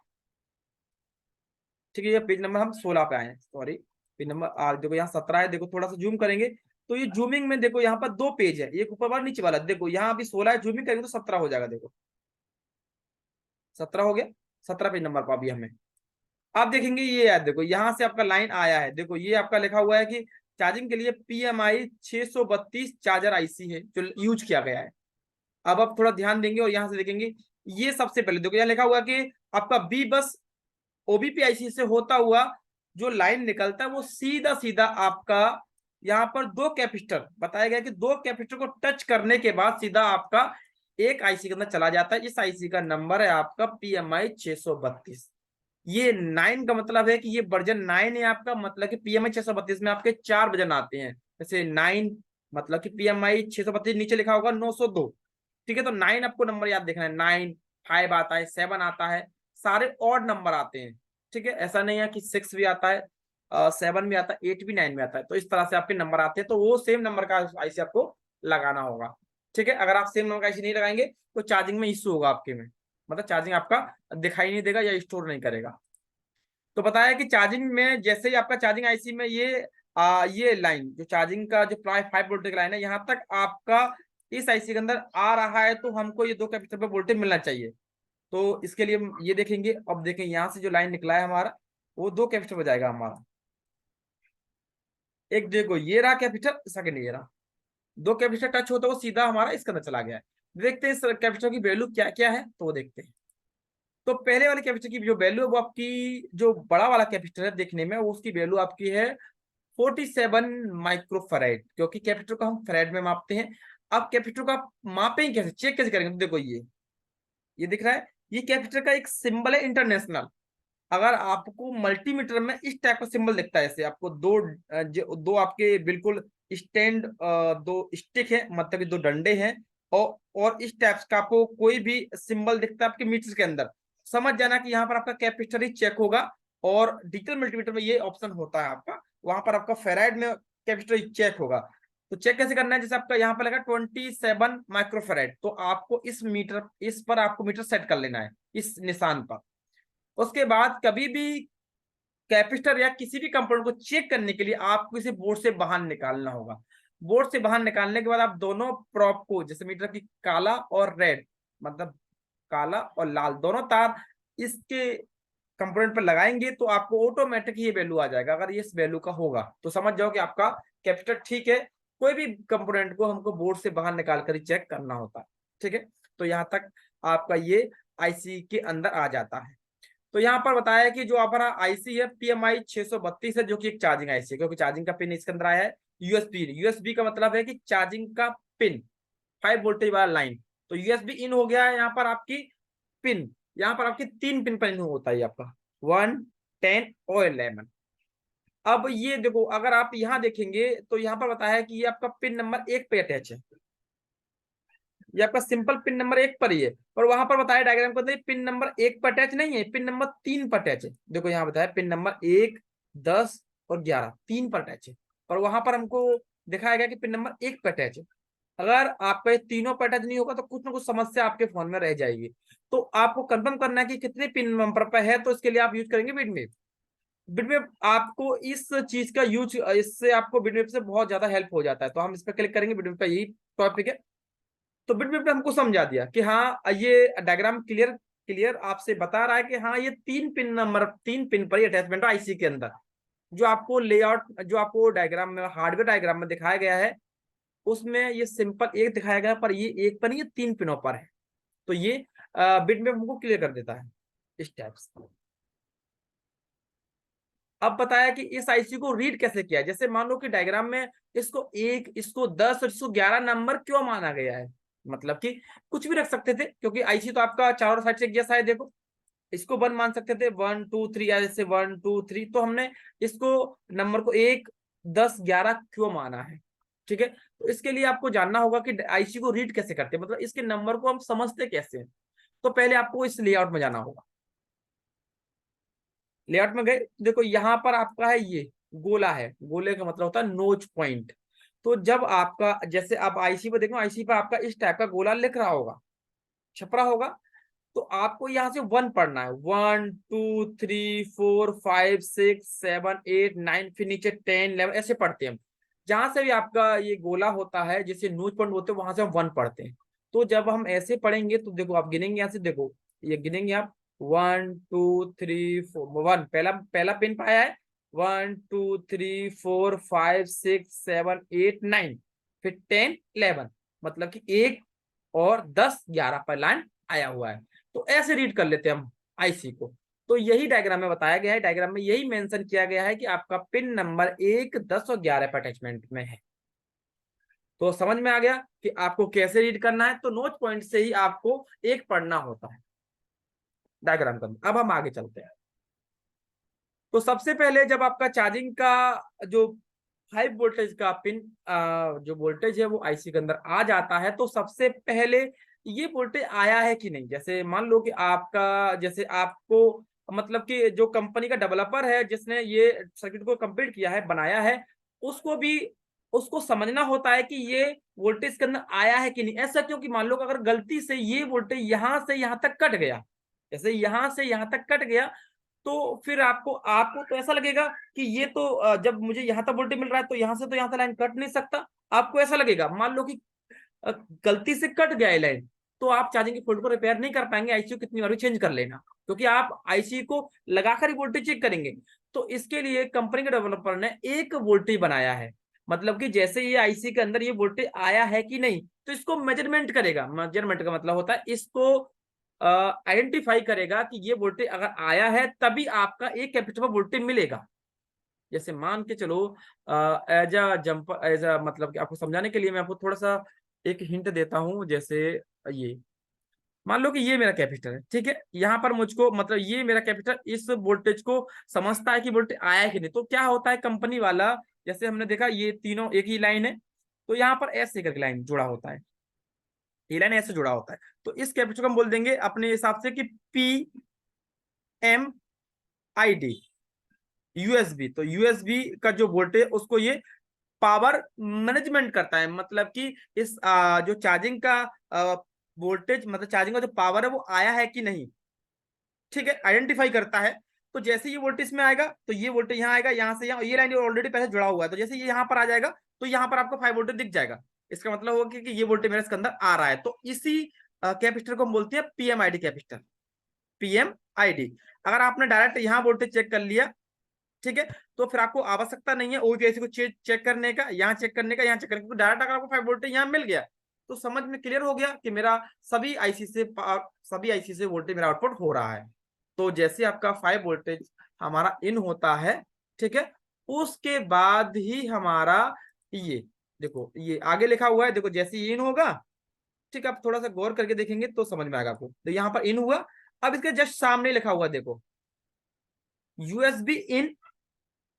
ठीक है, ये पेज नंबर हम 16 पे आए हैं, सॉरी पेज नंबर देखो यहाँ 17 है। देखो थोड़ा सा जूम करेंगे तो ये जूमिंग में देखो यहाँ पर दो पेज है, एक ऊपर वाला नीचे वाला। देखो यहाँ अभी 16 है, जूमिंग करेंगे तो 17 हो जाएगा। देखो 17 हो गया, 17 पेज नंबर पर अभी हमें। आप देखेंगे ये है, देखो यहाँ से आपका लाइन आया है। देखो ये आपका लिखा हुआ है कि चार्जिंग के लिए PMI 632 चार्जर आईसी है जो यूज किया गया है। अब आप थोड़ा ध्यान देंगे और यहाँ से देखेंगे, ये सबसे पहले देखो यहाँ लिखा हुआ है कि आपका बी बस OBP IC से होता हुआ जो लाइन निकलता है वो सीधा सीधा आपका यहाँ पर दो कैपेसिटर बताया गया कि दो कैपेसिटर को टच करने के बाद सीधा आपका एक आईसी के अंदर चला जाता है। इस आईसी का नंबर है आपका PMI 632। ये 9 का मतलब है कि ये वर्जन 9 है आपका, मतलब कि PMI 632 में आपके 4 वर्जन आते हैं। जैसे 9 मतलब कि PMI 632 नीचे लिखा होगा 902। ठीक है, तो 9 आपको नंबर याद देखना है। 9 5 आता है, 7 आता है, सारे ऑड नंबर आते हैं। ठीक है, ऐसा नहीं है कि 6 भी आता है, 7 भी आता है, 8 भी, 9 भी आता है। तो इस तरह से आपके नंबर आते हैं, तो वो सेम नंबर का आईसी आपको लगाना होगा। ठीक है, अगर आप सेम नंबर का आईसी नहीं लगाएंगे तो चार्जिंग में इश्यू होगा आपके में, मतलब चार्जिंग आपका दिखाई नहीं देगा या स्टोर नहीं करेगा। तो बताया कि चार्जिंग में जैसे ही आपका चार्जिंग आईसी में ये लाइन जो चार्जिंग का जो 5 वोल्ट का लाइन है यहाँ तक आपका इस आईसी के अंदर आ रहा है, तो हमको ये दो कैपेसिटर पे वोल्टेज मिलना चाहिए। तो इसके लिए हम ये देखेंगे। अब देखें यहाँ से जो लाइन निकला है हमारा वो दो कैपेसिटर पर जाएगा हमारा। एक देखो ये रहा कैपेसिटर, सेकंड ये रहा, दो कैपेसिटर टच होता है वो सीधा हमारा इसके अंदर चला गया है। देखते हैं इस कैपेसिटर की वैल्यू क्या क्या है, तो वो देखते हैं। तो पहले वाले कैपेसिटर की जो वैल्यू है वो आपकी, जो बड़ा वाला कैपेसिटर है देखने में, वो उसकी वैल्यू आपकी है 47 माइक्रोफैराड, क्योंकि कैपेसिटर को हम फैराड में मापते हैं। अब कैपेसिटर को आप मापेंगे कैसे, चेक कैसे करेंगे? तो देखो ये दिख रहा है, ये कैपेसिटर का एक सिंबल है इंटरनेशनल। अगर आपको मल्टीमीटर में इस टाइप का सिंबल दिखता है, जैसे आपको दो आपके बिल्कुल स्टैंड, दो स्टिक है, मतलब कि दो डंडे हैं, और इस टाइप का आपको कोई भी सिंबल दिखता है आपके मीटर के अंदर, समझ जाना कि यहाँ पर आपका कैपेसिटर ही चेक होगा। और डिजिटल मल्टीमीटर में ये ऑप्शन होता है आपका, वहां पर आपका फेराइड में कैपेसिटर ही चेक होगा। तो चेक कैसे करना है? जैसे आपका यहाँ पर लगा 27 माइक्रोफेराड, तो आपको इस पर आपको मीटर सेट कर लेना है, इस निशान पर। उसके बाद कभी भी कैपेसिटर या किसी भी कंपोनेंट को चेक करने के लिए आपको इसे बोर्ड से बाहर निकालना होगा। बोर्ड से बाहर निकालने के बाद आप दोनों प्रोब को, जैसे मीटर की काला और रेड, मतलब काला और लाल दोनों तार इसके कंपोनेंट पर लगाएंगे, तो आपको ऑटोमेटिक ये वैल्यू आ जाएगा। अगर ये इस वैल्यू का होगा तो समझ जाओ कि आपका कैपेसिटर ठीक है। कोई भी कंपोनेंट को हमको बोर्ड से बाहर निकाल कर ही चेक करना होता है। ठीक है, तो यहाँ तक आपका ये आईसी के अंदर आ जाता है। तो यहाँ पर बताया है कि जो हमारा आईसी है PMI 632 है, जो कि एक चार्जिंग आईसी है, क्योंकि चार्जिंग का पिन इसके अंदर आया है। यूएसबी का मतलब है कि चार्जिंग का पिन, 5 वोल्टेज वाला लाइन। तो यूएसबी इन हो गया है यहाँ पर आपकी पिन। यहाँ पर आपकी 3 पिन पर इन होता है आपका 1, 10 और 11। अब ये देखो, अगर आप यहाँ देखेंगे तो यहाँ पर बताया है कि ये आपका पिन नंबर 1 पे अटैच है। ये आपका सिंपल पिन नंबर 1 पर ही है, और वहां पर बताया डायग्राम के अंदर पिन नंबर 1 पर अटैच नहीं है, पिन नंबर 3 पर अटैच है। देखो यहाँ बताया पिन नंबर 1, 10 और 11 3 पर अटैच है, और वहां पर हमको दिखाया गया कि पिन नंबर 1 पर अटैच है। अगर आपका ये तीनों पर अटैच नहीं होगा तो कुछ ना कुछ समस्या आपके फोन में रह जाएगी। तो आपको कंफर्म करना है कि कितने पिन नंबर पर है, तो इसके लिए आप यूज करेंगे बिटमेप। बिटमेप आपको इस चीज का यूज, इससे आपको बिटमेप से बहुत ज्यादा हेल्प हो जाता है। तो हम इस पर क्लिक करेंगे, बिटमेप का यही टॉपिक है। तो बिटमेप ने हमको समझा दिया कि हाँ ये डायग्राम क्लियर आपसे बता रहा है कि हाँ ये 3 पिन पर ही अटैचमेंट है आईसी के अंदर। जो आपको लेआउट, जो आपको डायग्राम में, हार्डवेयर डायग्राम में दिखाया गया है, उसमें ये सिंपल एक दिखाया गया, पर ये एक पर नहीं, ये 3 पिनों पर है। तो ये बिटमेप हमको क्लियर कर देता है इस टाइप से। अब बताया कि इस आईसी को रीड कैसे किया। जैसे मान लो कि डायग्राम में इसको 1, इसको 10 और इसको 11 नंबर क्यों माना गया है, मतलब कि कुछ भी रख सकते थे, क्योंकि आईसी तो आपका चारों साइड से जैसा है। देखो इसको 1 मान सकते थे, 1 2 3, ऐसे 1 2 3। तो हमने इसको नंबर को 1 10 11 क्यों माना है। ठीक है, तो इसके लिए आपको जानना होगा कि आईसी को रीड कैसे करते हैं, मतलब इसके नंबर को हम समझते कैसे हैं। तो पहले आपको इस लेआउट में जाना होगा। लेआउट में गए, देखो यहाँ पर आपका है ये गोला है, गोले का मतलब होता है नोच पॉइंट। तो जब आपका जैसे आप आईसी पे देखो, आईसी पे आपका इस टाइप का गोला लिख रहा होगा, छपरा होगा, तो आपको यहाँ से 1 पढ़ना है, 1 2 3 4 5 6 7 8 9, फिर नीचे 10 11 ऐसे पढ़ते हैं हम। जहां से भी आपका ये गोला होता है जिसे नोच पॉइंट बोलते हैं, वहां से हम 1 पढ़ते हैं। तो जब हम ऐसे पढ़ेंगे तो देखो आप गिनेंगे, यहाँ से देखो ये गिनेंगे आप 1 2 3 4 1, पहला पहला पिन पाया है, 1 2 3 4 5 6 7 8 9, फिर 10 11, मतलब कि 1 और 10 11 पर लाइन आया हुआ है। तो ऐसे रीड कर लेते हैं हम आईसी को। तो यही डायग्राम में बताया गया है, डायग्राम में यही मेंशन किया गया है कि आपका पिन नंबर 1 10 और 11 पर अटैचमेंट में है। तो समझ में आ गया कि आपको कैसे रीड करना है। तो नोच पॉइंट से ही आपको एक पढ़ना होता है डायग्राम का। अब हम आगे चलते हैं। तो सबसे पहले जब आपका चार्जिंग का जो 5 वोल्टेज का पिन जो वोल्टेज है वो आईसी के अंदर आ जाता है, तो सबसे पहले ये वोल्टेज आया है कि नहीं। जैसे मान लो कि आपका, जैसे आपको मतलब कि जो कंपनी का डेवलपर है जिसने ये सर्किट को कंप्लीट किया है, बनाया है, उसको भी उसको समझना होता है कि ये वोल्टेज के अंदर आया है कि नहीं। ऐसा क्योंकि मान लो कि अगर गलती से ये वोल्टेज यहां से यहां तक कट गया, जैसे यहां से यहां तक कट गया, तो फिर आपको आपको तो ऐसा लगेगा कि ये तो जब मुझे यहाँ तक वोल्टेज मिल रहा है तो यहाँ से तो यहाँ तक लाइन कट नहीं सकता। आपको ऐसा लगेगा, मान लो कि गलती से कट गया है लाइन, तो आप चार्जिंग के फॉल्ट को रिपेयर नहीं कर पाएंगे, आईसी कितनी बार भी चेंज कर लेना, क्योंकि आप आईसी को लगाकर ही वोल्टेज चेक करेंगे। तो इसके लिए कंपनी के डेवलपर ने एक वोल्टेज बनाया है, मतलब कि जैसे ये आईसी के अंदर ये वोल्टेज आया है कि नहीं, तो इसको मेजरमेंट करेगा। मेजरमेंट का मतलब होता है इसको आइडेंटिफाई करेगा कि ये वोल्टेज अगर आया है तभी आपका एक कैपेसिटर पर वोल्टेज मिलेगा। जैसे मान के चलो as a jumper, as a मतलब कि आपको समझाने के लिए मैं आपको थोड़ा सा एक हिंट देता हूं। जैसे ये मान लो कि ये मेरा कैपेसिटर है, ठीक है, यहाँ पर मुझको मतलब ये मेरा कैपेसिटर इस वोल्टेज को समझता है कि वोल्टेज आया है कि नहीं। तो क्या होता है कंपनी वाला, जैसे हमने देखा ये तीनों एक ही लाइन है, तो यहाँ पर ऐसे करके लाइन जुड़ा होता है, ये लाइन ऐसे जुड़ा होता है। तो इस कैपेसिटर को हम बोल देंगे अपने हिसाब से कि P M I D USB. तो यूएसबी का जो वोल्टेज उसको ये पावर मैनेजमेंट करता है, मतलब कि इस जो चार्जिंग का वोल्टेज, मतलब चार्जिंग का जो पावर है वो आया है कि नहीं, ठीक है, आइडेंटिफाई करता है। तो जैसे ये वोल्टेज में आएगा तो ये वोल्टेज यहाँ आएगा, यहाँ से यहाँ, ये लाइन ऑलरेडी पहले जुड़ा हुआ है, तो जैसे ये यहाँ पर आ जाएगा तो यहाँ पर आपको 5 वोल्टेज दिख जाएगा। इसका मतलब होगा कि ये वोल्टेज मेरे इसके अंदर आ रहा है। तो इसी कैपेसिटर को हम बोलते हैं पीएमआईडी कैपेसिटर, पीएमआईडी। अगर आपने डायरेक्ट यहाँ वोल्टेज चेक कर लिया, ठीक है, तो फिर आपको आवश्यकता नहीं है ओवीआईसी को चेक करने का, यहाँ चेक करने का, यहाँ चेक करने का। तो डायरेक्ट अगर आपको 5 वोल्टेज यहाँ मिल गया तो समझ में क्लियर हो गया कि मेरा सभी आईसी से वोल्टेज मेरा आउटपुट हो रहा है। तो जैसे आपका 5 वोल्टेज हमारा इन होता है, ठीक है, उसके बाद ही हमारा ये देखो ये आगे लिखा हुआ है, देखो जैसे ये इन होगा, ठीक है, आप थोड़ा सा गौर करके देखेंगे तो समझ में आएगा आपको। तो यहाँ पर इन हुआ, अब इसके जस्ट सामने लिखा हुआ देखो यूएसबी इन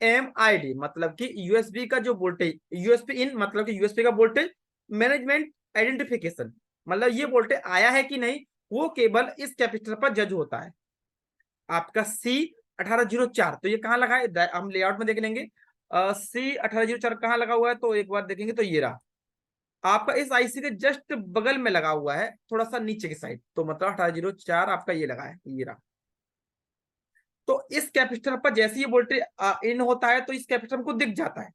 एमआईडी, मतलब कि यूएसबी का जो वोल्टेज, यूएसबी इन मतलब कि यूएसबी का वोल्टेज मैनेजमेंट आइडेंटिफिकेशन, मतलब ये वोल्टेज आया है कि नहीं वो केवल इस कैपेसिटर पर जज होता है। आपका C1804, तो ये कहाँ लगा है, हम लेआउट में देख लेंगे। C1804 कहाँ लगा हुआ है, तो एक बार देखेंगे तो ये रहा आपका इस आईसी के जस्ट बगल में लगा हुआ है, थोड़ा सा नीचे की साइड, तो मतलब 1804 आपका ये लगा है, ये रहा। तो इस कैपेसिटर पर जैसे ये वोल्टेज इन होता है तो इस कैपेसिटर को दिख जाता है,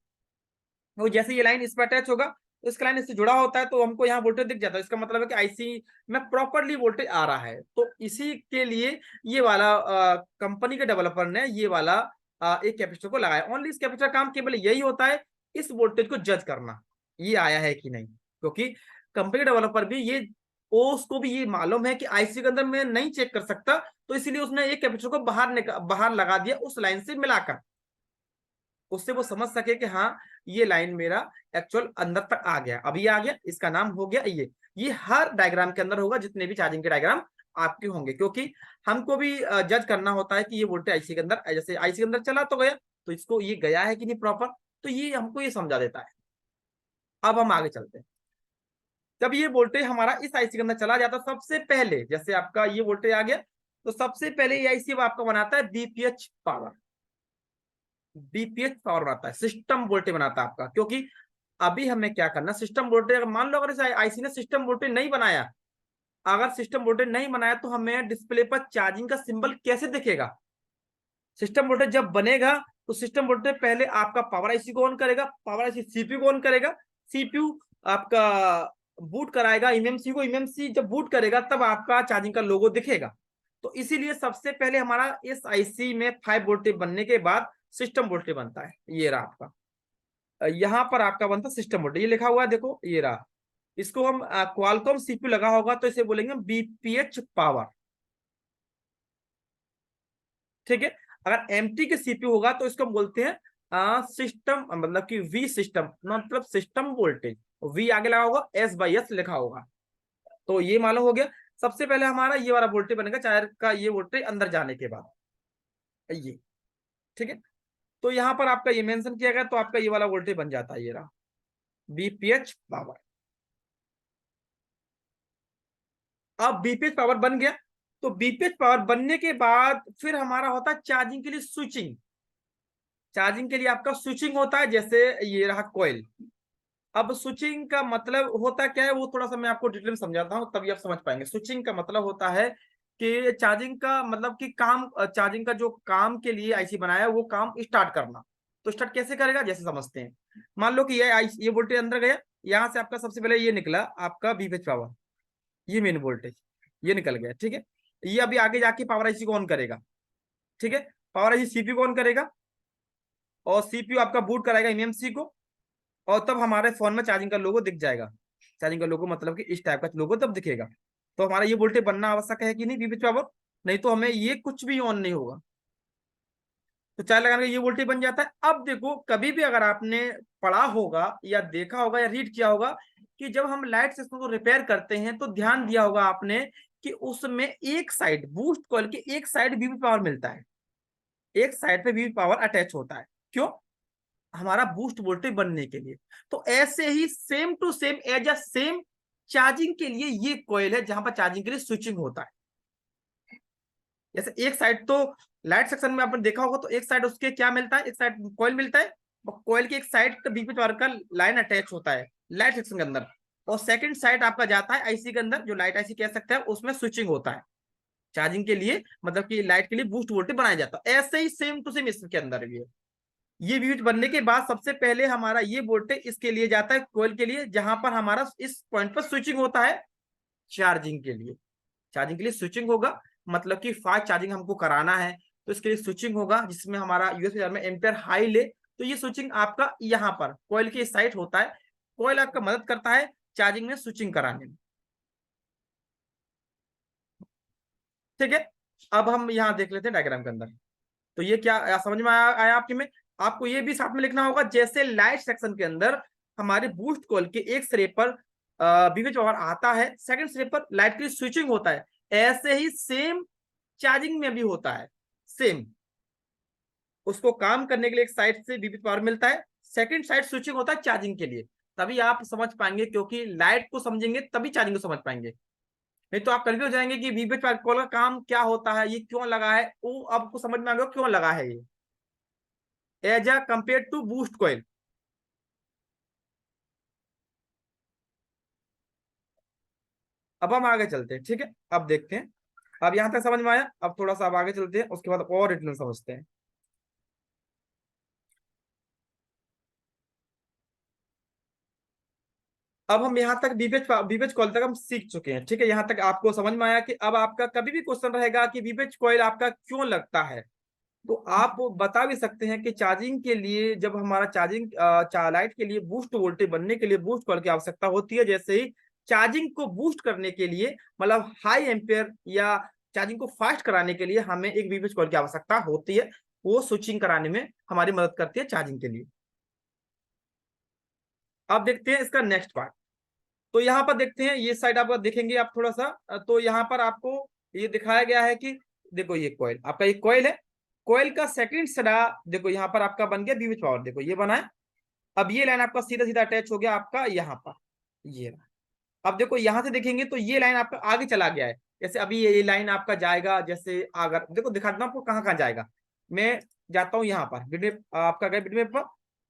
वो जैसे ये लाइन इस पर अटैच होगा तो इसका लाइन इससे जुड़ा होता है तो हमको यहाँ वोल्टेज दिख जाता है। इसका मतलब है कि आईसी में प्रॉपरली वोल्टेज आ रहा है। तो इसी के लिए ये वाला कंपनी के डेवलपर ने ये वाला एक कैपेसिटर को लगाया। ओनली इस कैपेसिटर का काम केवल यही होता है, इस वोल्टेज को जज करना ये आया है कि नहीं, क्योंकि कंपनी डेवलपर भी ये उसको भी ये मालूम है कि आईसी के अंदर मैं नहीं चेक कर सकता, तो इसीलिए उसने एक कैपेसिटर को बाहर लगा दिया उस लाइन से मिलाकर, उससे वो समझ सके कि हाँ ये लाइन मेरा एक्चुअल अंदर तक आ गया, अभी आ गया, इसका नाम हो गया ये हर डायग्राम के अंदर होगा, जितने भी चार्जिंग के डायग्राम आपके होंगे, क्योंकि हमको भी जज करना होता है कि ये वोल्टेज आईसी के अंदर, जैसे आईसी के अंदर चला तो गया, तो इसको ये गया है कि नहीं प्रॉपर, तो ये हमको ये समझा देता है। अब हम आगे चलते हैं। जब ये वोल्टेज हमारा इस आईसी के अंदर चला जाता, सबसे पहले जैसे आपका ये वोल्टेज आ गया, तो सबसे पहले ये आईसी आपका बनाता है बीपीएच पावर, बीपीएच पावर बनाता है, सिस्टम वोल्टेज बनाता है आपका। क्योंकि अभी हमें क्या करना, सिस्टम वोल्टेज, अगर मान लो अगर इस आईसी ने सिस्टम वोल्टेज नहीं बनाया, अगर सिस्टम वोल्टेज नहीं बनाया तो हमें डिस्प्ले पर चार्जिंग का सिंबल कैसे दिखेगा। सिस्टम वोल्टेज जब बनेगा तो सिस्टम वोल्टेज पहले आपका पावर आईसी को ऑन करेगा, पावर आईसी सीपीयू को ऑन करेगा, सीपीयू आपका बूट कराएगा एमएमसी को, एमएमसी जब बूट करेगा तब आपका चार्जिंग का लोगो दिखेगा। तो इसीलिए सबसे पहले हमारा इस आईसी में 5 वोल्टेज बनने के बाद सिस्टम वोल्टेज बनता है। ये रहा आपका, यहाँ पर आपका बनता है सिस्टम वोल्टेज, ये लिखा हुआ है देखो, ये रहा। इसको हम क्वालकॉम सीपीयू लगा होगा तो इसे बोलेंगे बीपीएच पावर, ठीक है। अगर एमटी के सीपीयू होगा तो इसको बोलते हैं सिस्टम, मतलब कि वी सिस्टम, मतलब सिस्टम वोल्टेज, वी आगे लगा होगा, एस बाई एस लिखा होगा। तो ये मालूम हो गया। सबसे पहले हमारा ये वाला वोल्टेज बनेगा चार्जर का, ये वोल्टेज अंदर जाने के बाद, ये ठीक है। तो यहाँ पर आपका ये मेंशन किया गया, तो आपका ये वाला वोल्टेज बन जाता है, ये रहा बीपीएच पावर। अब बीपीएच पावर बन गया, तो बीपीएच पावर बनने के बाद फिर हमारा होता है चार्जिंग के लिए स्विचिंग। चार्जिंग के लिए आपका स्विचिंग होता है, जैसे ये रहा कॉइल। अब स्विचिंग का मतलब होता क्या है, वो थोड़ा सा मैं आपको डिटेल में समझाता हूँ, तभी आप समझ पाएंगे। स्विचिंग का मतलब होता है कि चार्जिंग का मतलब कि काम, चार्जिंग का जो काम के लिए आईसी बनाया है वो काम स्टार्ट करना। तो स्टार्ट कैसे करेगा, जैसे समझते हैं। मान लो कि ये वोल्टेज अंदर गया, यहाँ से आपका सबसे पहले ये निकला आपका बीपीएच पावर, ये मेन वोल्टेज ये निकल गया, ठीक है। ये अभी आगे जाके पावर आईसी को ऑन करेगा, ठीक है। पावर आईसी सीपीयू को ऑन करेगा और सीपीयू आपका बूट कराएगा एमएमसी को, और तब हमारे फोन में चार्जिंग का लोगो दिख जाएगा। चार्जिंग का लोगो मतलब कि इस टाइप का लोगो तब दिखेगा। तो हमारा ये वोल्टेज बनना आवश्यक है कि नहीं बीपीएच पावर, नहीं तो हमें ये कुछ भी ऑन नहीं होगा। तो चार्ज लगाने का ये वोल्टेज बन जाता है। अब देखो, कभी भी अगर आपने पढ़ा होगा या देखा होगा या रीड किया होगा कि जब हम लाइट सिस्टम को रिपेयर करते हैं तो ध्यान दिया होगा आपने कि उसमें एक साइड बूस्ट कॉइल के एक साइड बीपी पावर मिलता है, एक साइड पे बीपी पावर अटैच होता है। क्यों, हमारा बूस्ट वोल्टेज बनने के लिए। तो ऐसे ही same to same as a same charging के लिए ये कॉइल है जहां पर चार्जिंग के लिए स्विचिंग होता है। जैसे एक साइड तो लाइट सेक्शन में आपने देखा होगा, तो एक साइड उसके क्या मिलता है, एक साइड कॉइल मिलता है, कॉइल के एक साइड का बीपी पावर का लाइन अटैच होता है लाइट सेक्शन के अंदर, और सेकंड साइड आपका जाता है आईसी के अंदर, जो लाइट आईसी कह सकते हैं, उसमें स्विचिंग होता है चार्जिंग के लिए, मतलब कि लाइट के लिए बूस्ट वोल्टेज बनाया जाता है। ऐसे ही सेम टू सेम इसके अंदर भी है। ये बीट बनने के बाद सबसे पहले हमारा ये वोल्टेज इसके लिए जाता है कोयल के लिए, जहां पर हमारा इस पॉइंट पर स्विचिंग होता है चार्जिंग के लिए। चार्जिंग के लिए स्विचिंग होगा, मतलब कि फास्ट चार्जिंग हमको कराना है तो इसके लिए स्विचिंग होगा, जिसमें हमारा यूएसबी में एम्पियर हाई ले, तो ये स्विचिंग आपका यहाँ पर कोयल के साइड होता है। कोयल आपका मदद करता है चार्जिंग में स्विचिंग कराने में, ठीक है। अब हम यहाँ देख लेते हैं डायग्राम के अंदर। तो ये क्या समझ में आया आपके में। आपको ये भी साथ में लिखना होगा, जैसे लाइट सेक्शन के अंदर हमारे बूस्ट कॉइल के एक सिरे पर बीपीएच पावर आता है, सेकंड सिरे पर लाइट की स्विचिंग होता है, ऐसे ही सेम चार्जिंग में भी होता है। सेम उसको काम करने के लिए एक साइड से बीपीएच पावर मिलता है, सेकंड साइड स्विचिंग होता है चार्जिंग के लिए। तभी आप समझ पाएंगे, क्योंकि लाइट को समझेंगे तभी चार्जिंग को समझ पाएंगे, नहीं तो आप कन्फ्यूज हो जाएंगे कि बीपीएच पावर का काम क्या होता है, ये क्यों लगा है, वो आपको समझ में आ गया क्यों लगा है ये as a compare to boost coil. अब हम आगे चलते हैं, ठीक है। अब देखते हैं, अब यहां तक समझ में आया, अब थोड़ा सा अब आगे चलते हैं, उसके बाद और डिटेल समझते हैं। अब हम यहाँ तक बीपीएच कॉइल तक हम सीख चुके हैं, ठीक है। यहाँ तक आपको समझ में आया कि अब आपका कभी भी क्वेश्चन रहेगा कि बीपीएच कॉइल आपका क्यों लगता है, तो आप बता भी सकते हैं कि चार्जिंग के लिए, जब हमारा चार्जिंग लाइट के लिए बूस्ट वोल्टेज बनने के लिए बूस्ट कॉइल की आवश्यकता होती है, जैसे ही चार्जिंग को बूस्ट करने के लिए, मतलब हाई एम्पियर या चार्जिंग को फास्ट कराने के लिए हमें एक बीपीएच कॉइल की आवश्यकता होती है, वो स्विचिंग कराने में हमारी मदद करती है चार्जिंग के लिए। अब देखते हैं इसका नेक्स्ट पार्ट। तो यहाँ पर देखते हैं, ये साइड आप देखेंगे आप थोड़ा सा, तो यहाँ पर आपको ये दिखाया गया है कि देखो ये कॉइल आपका, एक कॉइल है, कॉइल का सेकंड सड़ा देखो यहाँ पर आपका बन गया बीपीएच पावर, देखो ये बना है। अब ये लाइन आपका सीधा सीधा अटैच हो गया आपका यहाँ पर, ये अब देखो यहाँ से देखेंगे तो ये लाइन आपका आगे चला गया है, जैसे अभी ये लाइन आपका जाएगा, जैसे अगर देखो दिखा दूं आपको कहाँ कहाँ जाएगा। मैं जाता हूँ यहाँ पर बिटमेप, आपका गया बिटमेप पर,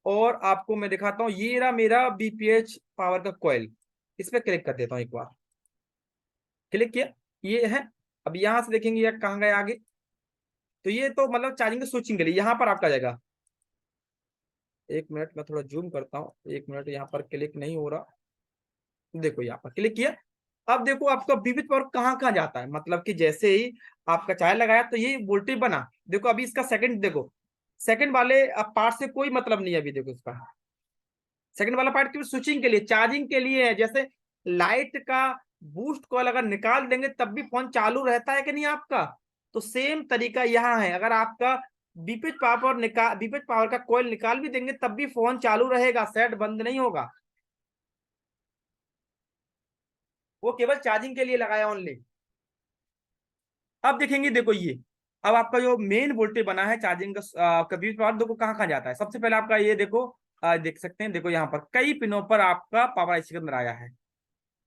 और आपको मैं दिखाता हूँ ये रहा मेरा बीपीएच पावर का कॉइल। इस पर क्लिक कर देता हूँ, एक बार क्लिक किया, ये है। अब यहाँ से देखेंगे यार कहाँ गए आगे, तो ये तो मतलब चार्जिंग के स्विचिंग के लिए यहाँ पर आपका जाएगा। एक मिनट मैं थोड़ा जूम करता हूँ, एक मिनट, यहाँ पर क्लिक नहीं हो रहा, देखो यहाँ पर क्लिक किया। अब देखो आपका विविध पावर कहाँ कहाँ जाता है, मतलब कि जैसे ही आपका चार्ज लगाया तो ये वोल्टेज बना, देखो अभी इसका सेकंड देखो, सेकंड वाले पार्ट से कोई मतलब नहीं है अभी, देखो इसका सेकंड वाला पार्ट केवल स्विचिंग के लिए, चार्जिंग के लिए है। जैसे लाइट का बूस्ट कॉइल अगर निकाल देंगे तब भी फोन चालू रहता है कि नहीं आपका, तो सेम तरीका यहाँ है। अगर आपका बीपीएच पावर का कॉइल निकाल भी देंगे तब भी फोन चालू रहेगा, सेट बंद नहीं होगा, वो केवल चार्जिंग के लिए लगाया ओनली। अब देखेंगे देखो ये, अब आपका जो मेन वोल्टेज बना है चार्जिंग का बीपीएच पावर, देखो कहाँ कहाँ जाता है। सबसे पहले आपका ये देखो, देख सकते हैं, देखो यहाँ पर कई पिनों पर आपका पावर आईसी के अंदर आया है,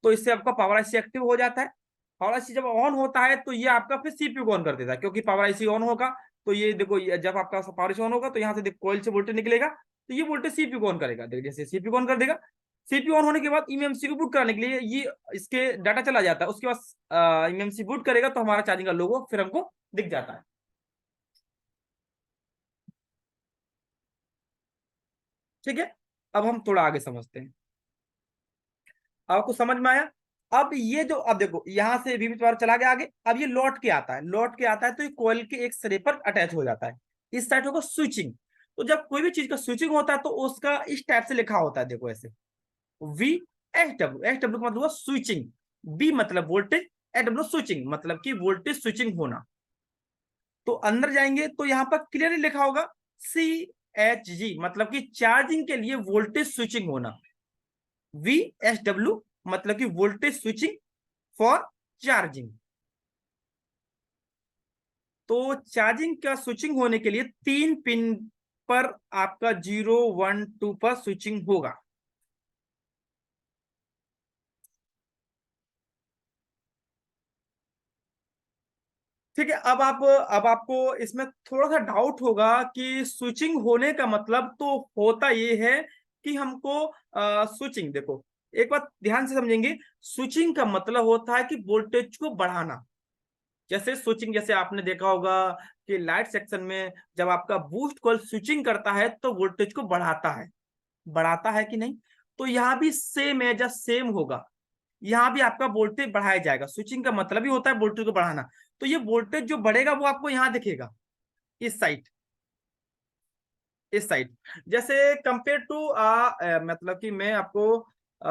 तो इससे आपका पावर आईसी एक्टिव हो जाता है। पावर आईसी जब ऑन होता है तो ये आपका फिर सीपीयू को ऑन कर देता है, क्योंकि पावर आईसी ऑन होगा तो ये देखो, जब आपका पावर आईसी ऑन होगा तो यहाँ से देखो कॉइल से वोल्टेज निकलेगा, तो ये वोल्टेज सीपीयू को ऑन करेगा। देखो जैसे सीपीयू को ऑन कर देगा, सीपीयू ऑन होने के बाद ईएमएमसी को बूट कराने के लिए ये इसके डाटा चला जाता है, उसके बाद ईएमएमसी बूट करेगा तो हमारा चार्जिंग का लोगो फिर हमको दिख जाता है। ठीक है, अब हम थोड़ा आगे समझते हैं, आपको समझ में आया। अब ये जो, अब देखो यहां से बीपीएच पावर चला गया आगे, अब ये लौट के आता है, लौट के आता है तो ये कॉइल के एक सिरे पर अटैच हो जाता है। इस साइड होगा स्विचिंग, तो जब कोई भी चीज का स्विचिंग होता है तो उसका इस टाइप से लिखा होता है, देखो ऐसे V H W, H W का मतलब हुआ स्विचिंग, बी मतलब वोल्टेज, एच डब्ल्यू स्विचिंग मतलब कि वोल्टेज स्विचिंग होना। तो अंदर जाएंगे तो यहाँ पर क्लियरली लिखा होगा सी एच जी, मतलब कि चार्जिंग के लिए वोल्टेज स्विचिंग होना। वी एस डब्ल्यू मतलब कि वोल्टेज स्विचिंग फॉर चार्जिंग। तो चार्जिंग का स्विचिंग होने के लिए 3 पिन पर आपका 0 1 2 पर स्विचिंग होगा। ठीक है, अब आपको इसमें थोड़ा सा डाउट होगा कि स्विचिंग होने का मतलब तो होता ये है कि हमको स्विचिंग, देखो एक बात ध्यान से समझेंगे, स्विचिंग का मतलब होता है कि वोल्टेज को बढ़ाना। जैसे स्विचिंग, जैसे आपने देखा होगा कि लाइट सेक्शन में जब आपका बूस्ट कॉइल स्विचिंग करता है तो वोल्टेज को बढ़ाता है, बढ़ाता है कि नहीं। तो यहाँ भी सेम है, जब सेम होगा यहाँ भी आपका वोल्टेज बढ़ाया जाएगा। स्विचिंग का मतलब ही होता है वोल्टेज को बढ़ाना, तो ये वोल्टेज जो बढ़ेगा वो आपको यहाँ दिखेगा, इस साइड, इस साइड। जैसे कंपेयर टू मतलब कि मैं आपको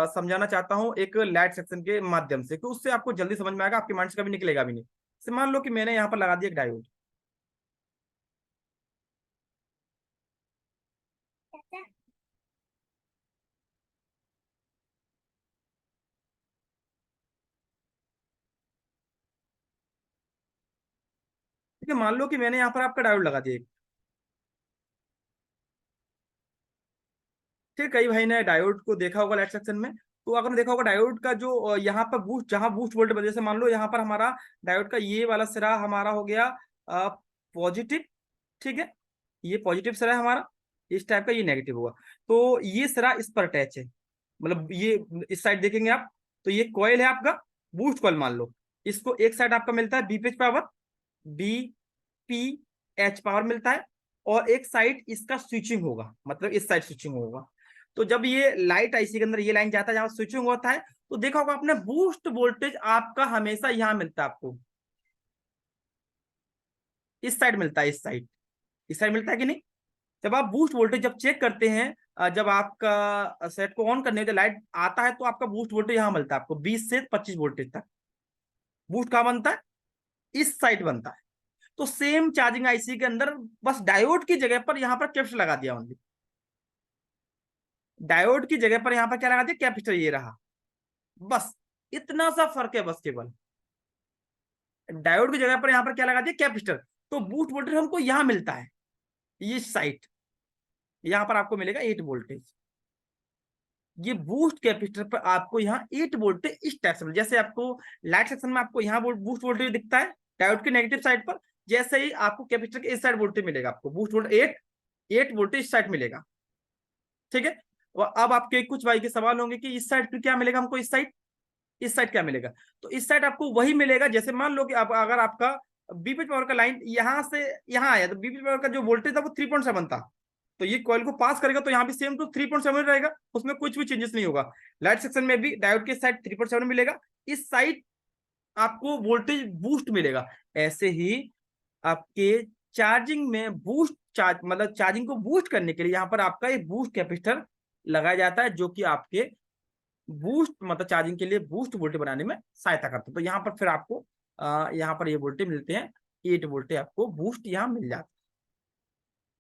समझाना चाहता हूँ एक लाइट सेक्शन के माध्यम से, कि उससे आपको जल्दी समझ में आएगा, आपके माइंड से कभी निकलेगा भी नहीं। से मान लो कि मैंने यहाँ पर लगा दिया एक डायोड, ठीक है, मान लो कि मैंने यहाँ पर आपका डायोड लगा दिया। ठीक है, कई भाई ने डायोड को देखा होगा लाइट सेक्शन में, तो अगर देखा होगा डायोड का जो यहाँ पर बूस्ट, जहां बूस्ट वोल्टेज वजह से, मान लो यहाँ पर हमारा डायोड का ये वाला सिरा हमारा हो गया पॉजिटिव, ठीक है, ये पॉजिटिव सिरा है हमारा, इस टाइप का ये नेगेटिव होगा, तो ये सिरा इस पर अटैच है, मतलब ये इस साइड देखेंगे आप, तो ये कॉइल है आपका बूस्ट कॉइल मान लो, इसको एक साइड आपका मिलता है BPH power, B P H power मिलता है, और एक साइड इसका स्विचिंग होगा, मतलब इस साइड स्विचिंग होगा। तो जब ये लाइट आईसी के अंदर ये लाइन जाता है जहां स्विचिंग होता है, तो देखा होगा आपने बूस्ट वोल्टेज आपका हमेशा यहां मिलता है, आपको इस साइड मिलता है, इस साइड मिलता है कि नहीं। जब आप बूस्ट वोल्टेज जब चेक करते हैं, जब आपका सेट को ऑन करने के लाइट आता है तो आपका बूस्ट वोल्टेज यहां मिलता है आपको 20 से 25 वोल्टेज तक। बूस्ट कहां बनता है, इस साइड बनता है। तो सेम चार्जिंग आईसी के अंदर बस डायोड की जगह पर यहां पर कैपेसिटर लगा दिया ओनली, डायोड की जगह पर यहां पर क्या लगा दिया, कैपेसिटर, ये रहा, बस इतना सा फर्क है बस, केवल डायोड की जगह पर यहां पर क्या लगा दिया, कैपेसिटर। तो बूस्ट वोल्टेज हमको यहां मिलता है, ये साइड, यहां पर आपको मिलेगा 8 वोल्टेज। ये बूस्ट कैपेसिटर पर आपको यहाँ 8 वोल्टेज इस टाइप से, जैसे आपको लाइट सेक्शन में आपको यहाँ बूस्ट वोल्टेज दिखता है डायोड के नेगेटिव साइड पर, जैसे ही आपको कैपेसिटर के इस साइड वोल्टेज मिलेगा, आपको बूस्ट वोल्टेज 8 वोल्टेज इस साइड मिलेगा। ठीक है, और अब आपके कुछ भाई के सवाल होंगे कि इस साइड पे क्या मिलेगा हमको, इस साइड क्या मिलेगा? तो इस साइड आपको वही मिलेगा, जैसे मान लो कि आप अगर आपका बीपीएच पावर का लाइन यहाँ से यहाँ आया, तो बीपीएच पावर का जो वोल्टेज था वो 3.7 था, तो ये कॉइल को पास करेगा तो यहाँ भी सेम टू 3.7 रहेगा, उसमें कुछ भी चेंजेस नहीं होगा। लाइट सेक्शन में भी डायोड के साइड 3.7 मिलेगा, इस साइड आपको वोल्टेज बूस्ट मिलेगा। ऐसे ही आपके चार्जिंग में बूस्ट चार्ज मतलब चार्जिंग को बूस्ट करने के लिए यहाँ पर आपका एक बूस्ट कैपेसिटर लगाया जाता है, जो कि आपके बूस्ट मतलब चार्जिंग के लिए बूस्ट वोल्टेज बनाने में सहायता करता है। तो यहाँ पर फिर आपको यहाँ पर ये वोल्टेज मिलते हैं, 8 वोल्टेज आपको बूस्ट यहाँ मिल जाता है।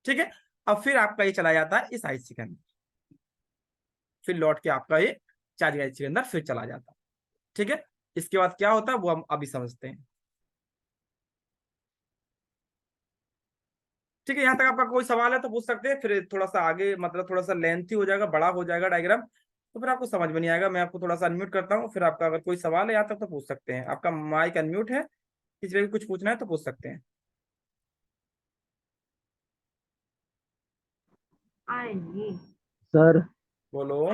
ठीक है, अब फिर आपका ये चला जाता है इस आईसी के अंदर, फिर लौट के आपका ये चार्जिंग आईसी के अंदर फिर चला जाता है। ठीक है, इसके बाद क्या होता है वो हम अभी समझते हैं। ठीक है, यहाँ तक आपका कोई सवाल है तो पूछ सकते हैं, फिर थोड़ा सा आगे मतलब थोड़ा सा लेंथी हो जाएगा, बड़ा हो जाएगा डायग्राम, तो फिर आपको समझ में नहीं आएगा। मैं आपको थोड़ा सा अनम्यूट करता हूँ, फिर आपका अगर कोई सवाल है यहाँ तक तो पूछ सकते हैं। आपका माइक अनम्यूट है, किसी भी कुछ पूछना है तो पूछ सकते हैं। सर बोलो।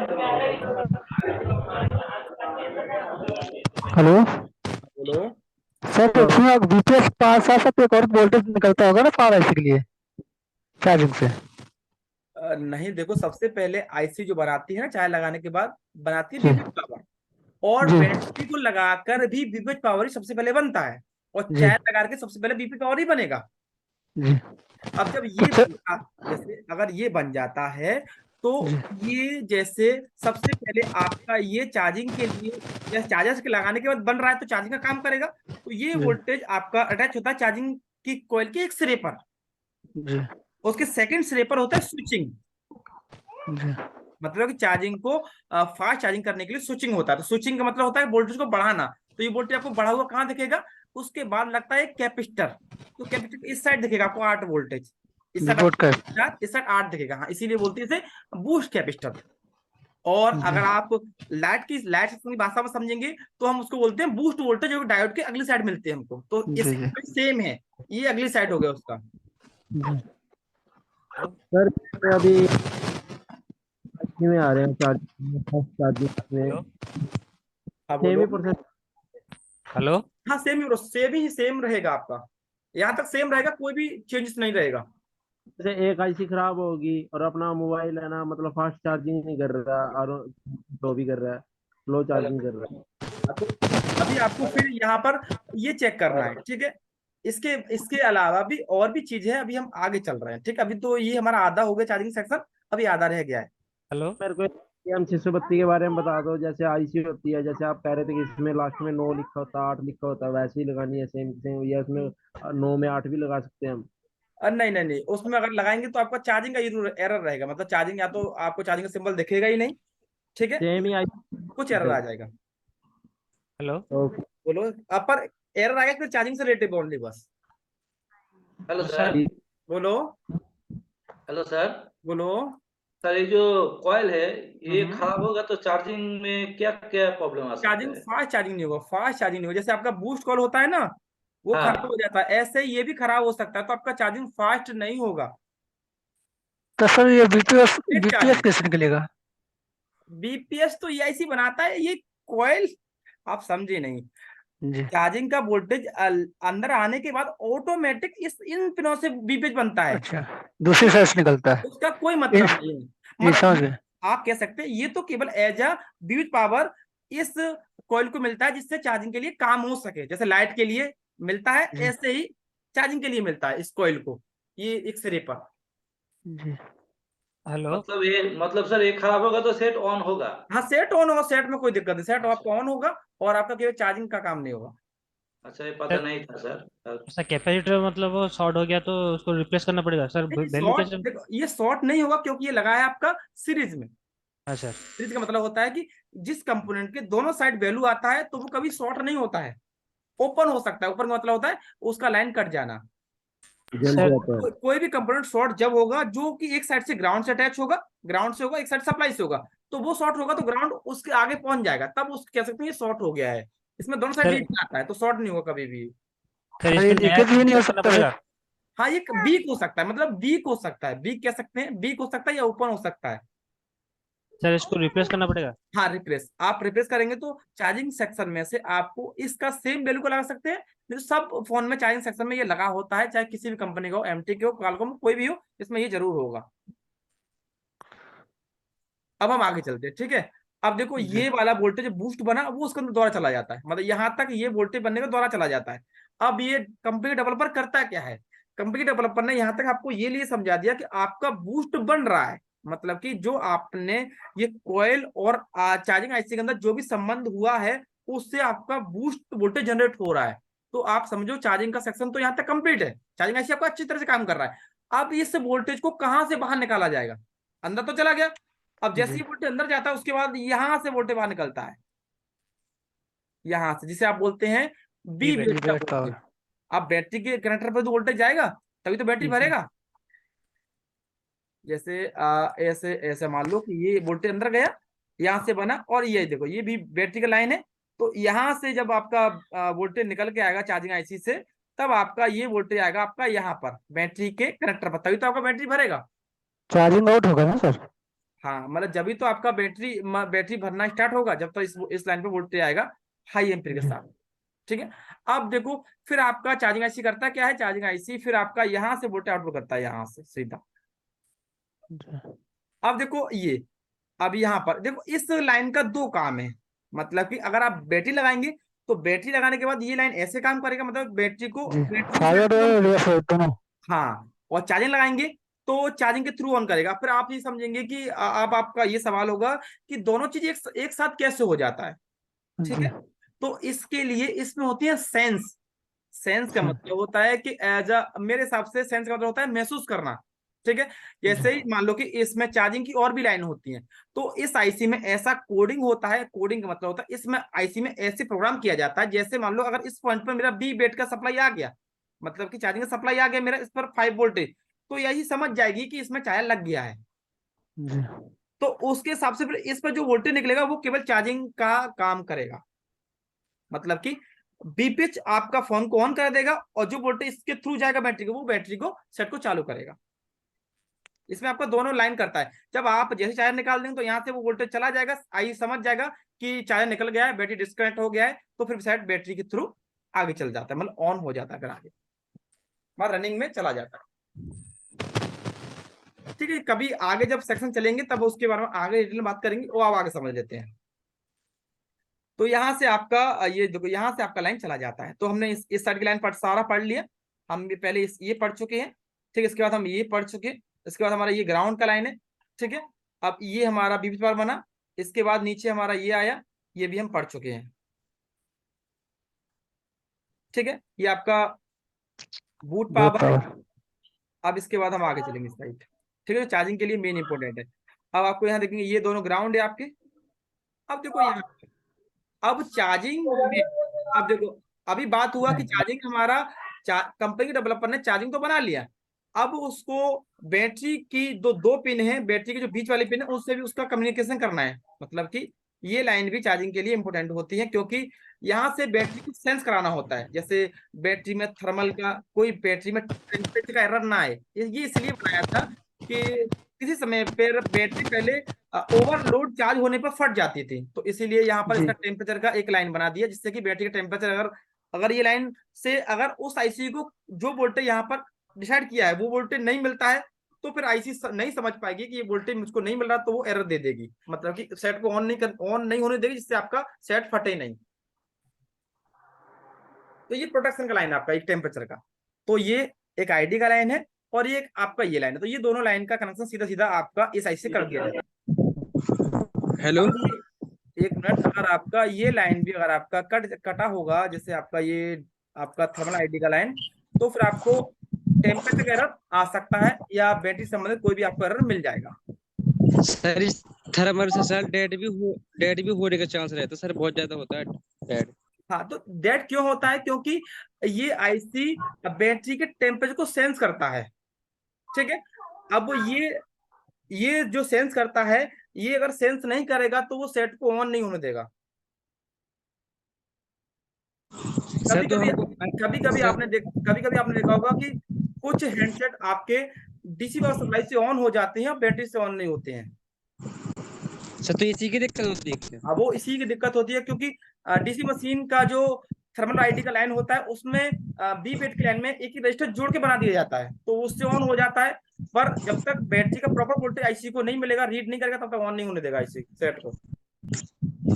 हेलो बोलो। सर, इसमें बीपीएस पास साथ साथ एक और वोल्टेज निकलता होगा ना पावर आईसी के लिए चार्जिंग से? नहीं, देखो सबसे पहले आईसी जो बनाती है ना, चाय लगाने के बाद बनाती है जी बीपीएच पावर, और जी बैटरी को लगाकर भी बीपीएच पावर ही सबसे पहले बनता है, और जी चाय लगा के सबसे पहले बीपीएच पावर ही बनेगा। जी। अब जब तो ये जैसे अगर ये बन जाता है तो जी ये जैसे सबसे पहले आपका ये चार्जिंग के लिए या चार्जर के लगाने के बाद बन रहा है तो चार्जिंग का काम करेगा, तो ये जी वोल्टेज आपका अटैच होता है चार्जिंग की कॉइल के एक सिरे पर, जी उसके सेकंड सिरे पर होता है स्विचिंग, जी मतलब कि चार्जिंग को फास्ट चार्जिंग करने के लिए स्विचिंग होता है। तो स्विचिंग का मतलब होता है वोल्टेज को बढ़ाना, तो ये वोल्टेज आपको बढ़ा हुआ कहाँ दिखेगा? उसके बाद लगता है कैपेसिटर, तो कैपेसिटर इस साइड दिखेगा आपको 8 वोल्टेज, इस साइड बोर्ड का इस साइड 8 दिखेगा, हाँ इसीलिए बोलते हैं इसे बूस्ट कैपेसिटर। और अगर आप लाइट की भाषा में समझेंगे तो हम उसको बोलते हैं बूस्ट वोल्टेज, जो डायोड के अगली साइड मिलते हैं हमको, तो जी जी सेम है, ये अगली साइड हो गया उसका। जी। सर अभी में आ रहे हैं चार्जिंग में हाँ बोलो। 6% हेलो। हाँ सेम रहेगा आपका, यहाँ तक सेम रहेगा, कोई भी चेंजेस नहीं रहेगा। जैसे एक आईसी खराब होगी और अपना मोबाइल है ना, मतलब फास्ट चार्जिंग नहीं कर रहा और स्लो भी कर रहा है, स्लो चार्जिंग कर रहा है। तो अभी आपको फिर यहाँ पर ये चेक करना है। ठीक है, इसके इसके अलावा भी और भी चीज है, अभी हम आगे चल रहे हैं। ठीक है, अभी तो ये हमारा आधा हो गया चार्जिंग सेक्शन, अभी आधा रह गया है। हेलो। मेरे को एम 632 के बारे में बता दो, जैसे आईसी होती है, जैसे आप कह रहे थे कि इसमें लास्ट में 9 लिखा होता है 8 लिखा होता है, वैसे ही लगानी है सेम सेम, या इसमें 9 में 8 भी लगा सकते हैं हम? नहीं, उसमें अगर लगाएंगे तो आपका चार्जिंग का एरर रहेगा, मतलब चार्जिंग या तो आपको चार्जिंग का सिंबल दिखेगा ही नहीं। ठीक है, सेम ही कुछ एरर आ आईसी। जाएगा। हेलो। ओके बोलो, आप पर एरर आएगा फिर चार्जिंग से रिलेटेड ओनली बस। Hello sir. बोलो। Hello sir. बोलो। सर ये जो कॉइल है ये खराब होगा तो चार्जिंग में क्या क्या प्रॉब्लम आ सकता चार्जिंग है? फास्ट चार्जिंग नहीं होगा, फास्ट चार्जिंग नहीं होगा, जैसे आपका बूस्ट कॉल होता है ना वो खराब हाँ। हो जाता है, ऐसे ये भी खराब हो सकता है, तो आपका चार्जिंग फास्ट नहीं होगा। तो सर ये बीपीएस चार्जिंग बीपीएस कैसे निकलेगा? बीपीएस तो ईआईसी बनाता है, ये कॉइल आप समझे नहीं। जी चार्जिंग का वोल्टेज अंदर आने के बाद ऑटोमेटिक इन पिनों से बीपीएस बनता है, अच्छा, दूसरी साइड से निकलता है। उसका कोई मतलब इस नहीं है। ये समझ मतलब गए। आप कह सकते हैं ये तो केवल एज अ बीपीएस पावर इस कॉइल को मिलता है जिससे चार्जिंग के लिए काम हो सके, जैसे लाइट के लिए मिलता है जी ऐसे ही चार्जिंग के लिए मिलता है इस कॉइल को, ये एक सिरे पर। जी। हेलो। मतलब सर ये खराब होगा तो सेट ऑन होगा? हाँ सेट ऑन होगा, सेट में कोई दिक्कत नहीं, सेट आपका ऑन होगा और आपका केवल चार्जिंग का काम नहीं होगा। अच्छा ये पता नहीं था सर। सर कैपेसिटर मतलब वो शॉर्ट हो गया तो उसको रिप्लेस करना पड़ेगा सर, वैल्यू शॉर्ट कैसे? देखो, ये शॉर्ट नहीं होगा क्योंकि ये लगा है आपका सीरीज में। अच्छा। सीरीज का मतलब होता है कि जिस कंपोनेंट के दोनों साइड वैल्यू आता है तो वो कभी शॉर्ट नहीं होता है, ओपन हो सकता है। ओपन का मतलब होता है उसका लाइन कट जाना। जल सर जाता है। कोई भी कंपोनेंट शॉर्ट जब होगा जो कि एक साइड से ग्राउंड से अटैच होगा, ग्राउंड से होगा, एक साइड सप्लाई से होगा, तो वो शॉर्ट होगा तो ग्राउंड उसके आगे पहुंच जाएगा, तब उस कह सकते हैं ये शॉर्ट हो गया है। इसमें दोनों साइड सर रीजन आता है, तो शॉर्ट नहीं होगा कभी भी। सर इसमें नया भी नहीं हो करना सकता है। पड़ेगा। हाँ, ये वीक हो सकता है, मतलब वीक हो सकता है, वीक कह सकते हैं, वीक हो सकता है या ओपन हो सकता है। सर इसको रिप्लेस करना पड़ेगा। हाँ, रिप्लेस, आप रिप्लेस करेंगे तो चार्जिंग सेक्शन में से आपको इसका सेम वैल्यू को लगा सकते हैं। नहीं तो सब फोन में चार्जिंग सेक्शन में ये लगा होता है, चाहे किसी भी कंपनी का हो, एमटी के हो, क्वालकॉम कोई भी हो, इसमें ये जरूर होगा। अब हम आगे चलते हैं, ठीक है। अब देखो ये वाला वोल्टेज बूस्ट बना वो उसके अंदर द्वारा चला जाता है, मतलब यहाँ तक ये वोल्टेज बनने का द्वारा चला जाता है। अब ये कंपनी डेवलपर करता क्या है, कंपनी डेवलपर ने यहाँ तक आपको ये लिए समझा दिया कि आपका बूस्ट बन रहा है, मतलब कि जो आपने ये कॉइल और चार्जिंग आईसी के अंदर जो भी संबंध हुआ है उससे आपका बूस्ट वोल्टेज जनरेट हो रहा है। तो आप समझो चार्जिंग का सेक्शन तो यहाँ तक कंप्लीट है, चार्जिंग आईसी आपका अच्छी तरह से काम कर रहा है। अब इस वोल्टेज को कहाँ से बाहर निकाला जाएगा, अंदर तो चला गया। अब जैसे ही वोल्टेज अंदर जाता है उसके बाद यहां से वोल्टेज बाहर निकलता है, यहां से, जिसे आप बोलते हैं बी बेट का वोल्टेज। अब बैटरी के कनेक्टर पर तो वोल्टेज जाएगा तभी तो बैटरी भरेगा। जैसे ऐसे ऐसे मान लो कि ये वोल्टेज अंदर गया, यहाँ से बना, और ये देखो ये भी बैटरी का लाइन है, तो यहाँ से जब आपका वोल्टेज निकल के आएगा चार्जिंग आईसी से, तब आपका ये वोल्टेज आएगा आपका यहाँ पर बैटरी के कनेक्टर पर, तभी तो आपका बैटरी भरेगा। चार्जिंग आउट होगा ना सर। हाँ, मतलब जब भी तो आपका बैटरी भरना स्टार्ट होगा जब तो इस लाइन पे वोल्टेज आएगा हाई एम्पीयर के साथ, ठीक है। अब देखो फिर आपका चार्जिंग आईसी करता क्या है, चार्जिंग आईसी फिर आपका यहाँ से वोल्टेज आउटपुट करता है यहाँ से सीधा। अब देखो ये, अब यहाँ पर देखो इस लाइन का दो काम है, मतलब कि अगर आप बैटरी लगाएंगे तो बैटरी लगाने के बाद ये लाइन ऐसे काम करेगा, मतलब बैटरी को दोनों। हाँ, और चार्जिंग लगाएंगे तो चार्जिंग के थ्रू ऑन करेगा। फिर आप ये समझेंगे कि अब आपका ये सवाल होगा कि दोनों चीज एक साथ कैसे हो जाता है, ठीक है। तो इसके लिए इसमें होती है सेंस। सेंस का मतलब होता है कि एज अ, मेरे हिसाब से सेंस का मतलब होता है महसूस करना, ठीक है। जैसे ही मान लो कि इसमें चार्जिंग की और भी लाइन होती है, तो इस आईसी में ऐसा कोडिंग होता है, कोडिंग का मतलब होता है इसमें आईसी में ऐसे प्रोग्राम किया जाता है, जैसे मान लो अगर इस पॉइंट पर मेरा बी बेट का सप्लाई आ गया, मतलब कि चार्जिंग का सप्लाई आ गया मेरा इस पर 5 वोल्टेज, तो यही समझ जाएगी कि इसमें चार्जर लग गया है। तो उसके हिसाब से फिर इस पर जो वोल्टेज निकलेगा वो केवल चार्जिंग का काम करेगा, मतलब कि बी पिच आपका फोन को ऑन कर देगा और जो वोल्टेज इसके थ्रू जाएगा बैटरी को, वो बैटरी को सेट को चालू करेगा। इसमें आपका दोनों लाइन करता है। जब आप जैसे चार्जर निकाल देंगे तो यहाँ से वो वोल्टेज चला जाएगा, आई समझ जाएगा कि चार्जर निकल गया है, बैटरी डिस्कनेक्ट हो गया है, तो फिर शायद बैटरी के थ्रू आगे चल जाता है, मतलब ऑन हो जाता है, फिर आगे बाद रनिंग में चला जाता है, ठीक है। कभी आगे जब सेक्शन चलेंगे तब उसके बारे में आगे डिटेल में बात करेंगे, वो आप आगे समझ लेते हैं। तो यहाँ से आपका ये देखो यहाँ से आपका लाइन चला जाता है। तो हमने इस साइड की लाइन सारा पढ़ लिया, हम भी पहले ये पढ़ चुके हैं, ठीक है। इसके बाद हम ये पढ़ चुके, इसके बाद हमारा ये ग्राउंड का लाइन है, ठीक है। अब ये हमारा बीबी पावर बना, इसके बाद नीचे हमारा ये आया, ये भी हम पढ़ चुके हैं, ठीक है। ये आपका बूट पावर है। अब इसके बाद हम आगे चलेंगे इस साइड, ठीक है। चार्जिंग के लिए मेन इंपॉर्टेंट है। अब आपको यहाँ देखेंगे ये दोनों ग्राउंड है आपके। अब देखो यहाँ, अब चार्जिंग में, अब देखो अभी बात हुआ कि चार्जिंग हमारा कंपनी के डेवलपर ने चार्जिंग तो बना लिया, अब उसको बैटरी की दो पिन है, बैटरी के जो बीच वाली पिन है उससे भी उसका कम्युनिकेशन करना है, मतलब कि ये लाइन भी चार्जिंग के लिए इंपॉर्टेंट होती है, क्योंकि यहाँ से बैटरी को सेंस कराना होता है। जैसे बैटरी में थर्मल का कोई बैटरी में टेम्परेचर का एरर ना आए, ये इसलिए बनाया था कि किसी समय पर बैटरी पहले ओवरलोड चार्ज होने पर फट जाती थी, तो इसीलिए यहाँ पर इसका टेम्परेचर का एक लाइन बना दिया, जिससे कि बैटरी का टेम्परेचर अगर ये लाइन से अगर उस आईसी को जो वोल्टेज यहाँ पर डिसाइड किया है वो वोल्टेज नहीं मिलता है, तो फिर आईसी नहीं समझ पाएगी कि ये वोल्टेज मुझको नहीं मिल रहा, तो वो एरर दे देगी, मतलब कि सेट को ऑन नहीं होने देगी, जिससे आपका सेट फटे नहीं। तो ये प्रोटेक्शन का लाइन है आपका एक टेम्परेचर का। तो ये एक आईडी का लाइन है और ये आपका ये लाइन है, तो ये दोनों लाइन का कनेक्शन सीधा सीधा आपका इस आईसी से कर दिया जाएगा। हेलो, एक मिनट, अगर आपका ये लाइन भी अगर आपका कटा होगा, जैसे आपका ये आपका थर्मल आईडी का लाइन, तो फिर आपको टेम्परेचर का एरर आ सकता है या बैटरी संबंधित कोई भी आपको एरर मिल जाएगा। सर इस थर्मल से सर डेड भी होने का चांस रहता है सर, बहुत ज्यादा होता है डेड। हाँ, तो डेड क्यों होता है, क्योंकि ये आईसी बैटरी के टेम्परेचर को सेंस करता है, ठीक है। अब ये जो सेंस करता है ये अगर सेंस नहीं करेगा तो वो सेट को ऑन नहीं होने देगा। सर तो हमको कभी कभी आपने देखा होगा कि कुछ हैंडसेट आपके डीसी पावर सप्लाई से ऑन हो जाते हैं और बैटरी से ऑन नहीं होते हैं। सर तो इसी की दिक्कत होती है क्या? अब वो इसी की दिक्कत होती है क्योंकि डीसी मशीन का जो थर्मल आईडी का लाइन होता है उसमें बी बेट के लाइन में एक ही रजिस्टर जोड़ के बना दिया जाता है, तो उससे ऑन हो जाता है। पर जब तक बैटरी का प्रॉपर वोल्टेज आईसी को नहीं मिलेगा, रीड नहीं करेगा, तब तक ऑन नहीं होने देगा आईसी सेट को।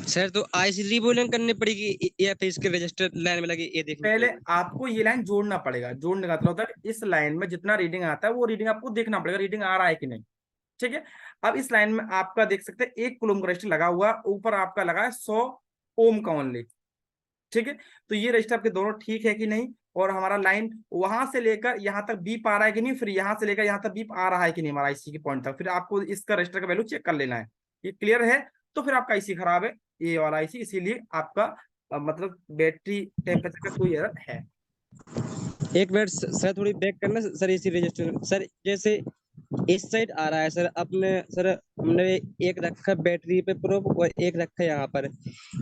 सर तो आईसी रीबूलिंग करनी पड़ेगी या फिर इसके रजिस्टर लाइन में लगे ये देखना पहले पड़ेगा? आपको ये लाइन जोड़ना पड़ेगा। जोड़ने का मतलब होता है इस लाइन में जितना रीडिंग आता है वो रीडिंग आपको देखना पड़ेगा, रीडिंग आ रहा है कि नहीं। ठीक है, अब इस लाइन में आपका देख सकते हैं 1 कूलम का रजिस्टर लगा हुआ, ऊपर आपका लगा है 100 ओम का ओनली। ठीक है, तो ये रजिस्टर आपके दोनों ठीक है कि नहीं, और हमारा लाइन वहां से लेकर यहाँ तक बीप आ रहा है कि नहीं, फिर यहाँ से लेकर यहाँ तक बीप आ रहा है कि नहीं हमारा आईसी के पॉइंट तक, फिर आपको इसका रजिस्टर का वैल्यू चेक कर लेना है। ये क्लियर है तो फिर आपका आईसी खराब है, ये वाला आईसी, इसीलिए आपका मतलब बैटरी टेम्परेचर का कोई एरर है। एक मिनट सर, थोड़ी बैक करना सर इसी रजिस्टर सर। जैसे इस साइड आ रहा है सर, अपने सर हमने एक रखा बैटरी पे प्रोब और एक रखा यहाँ पर।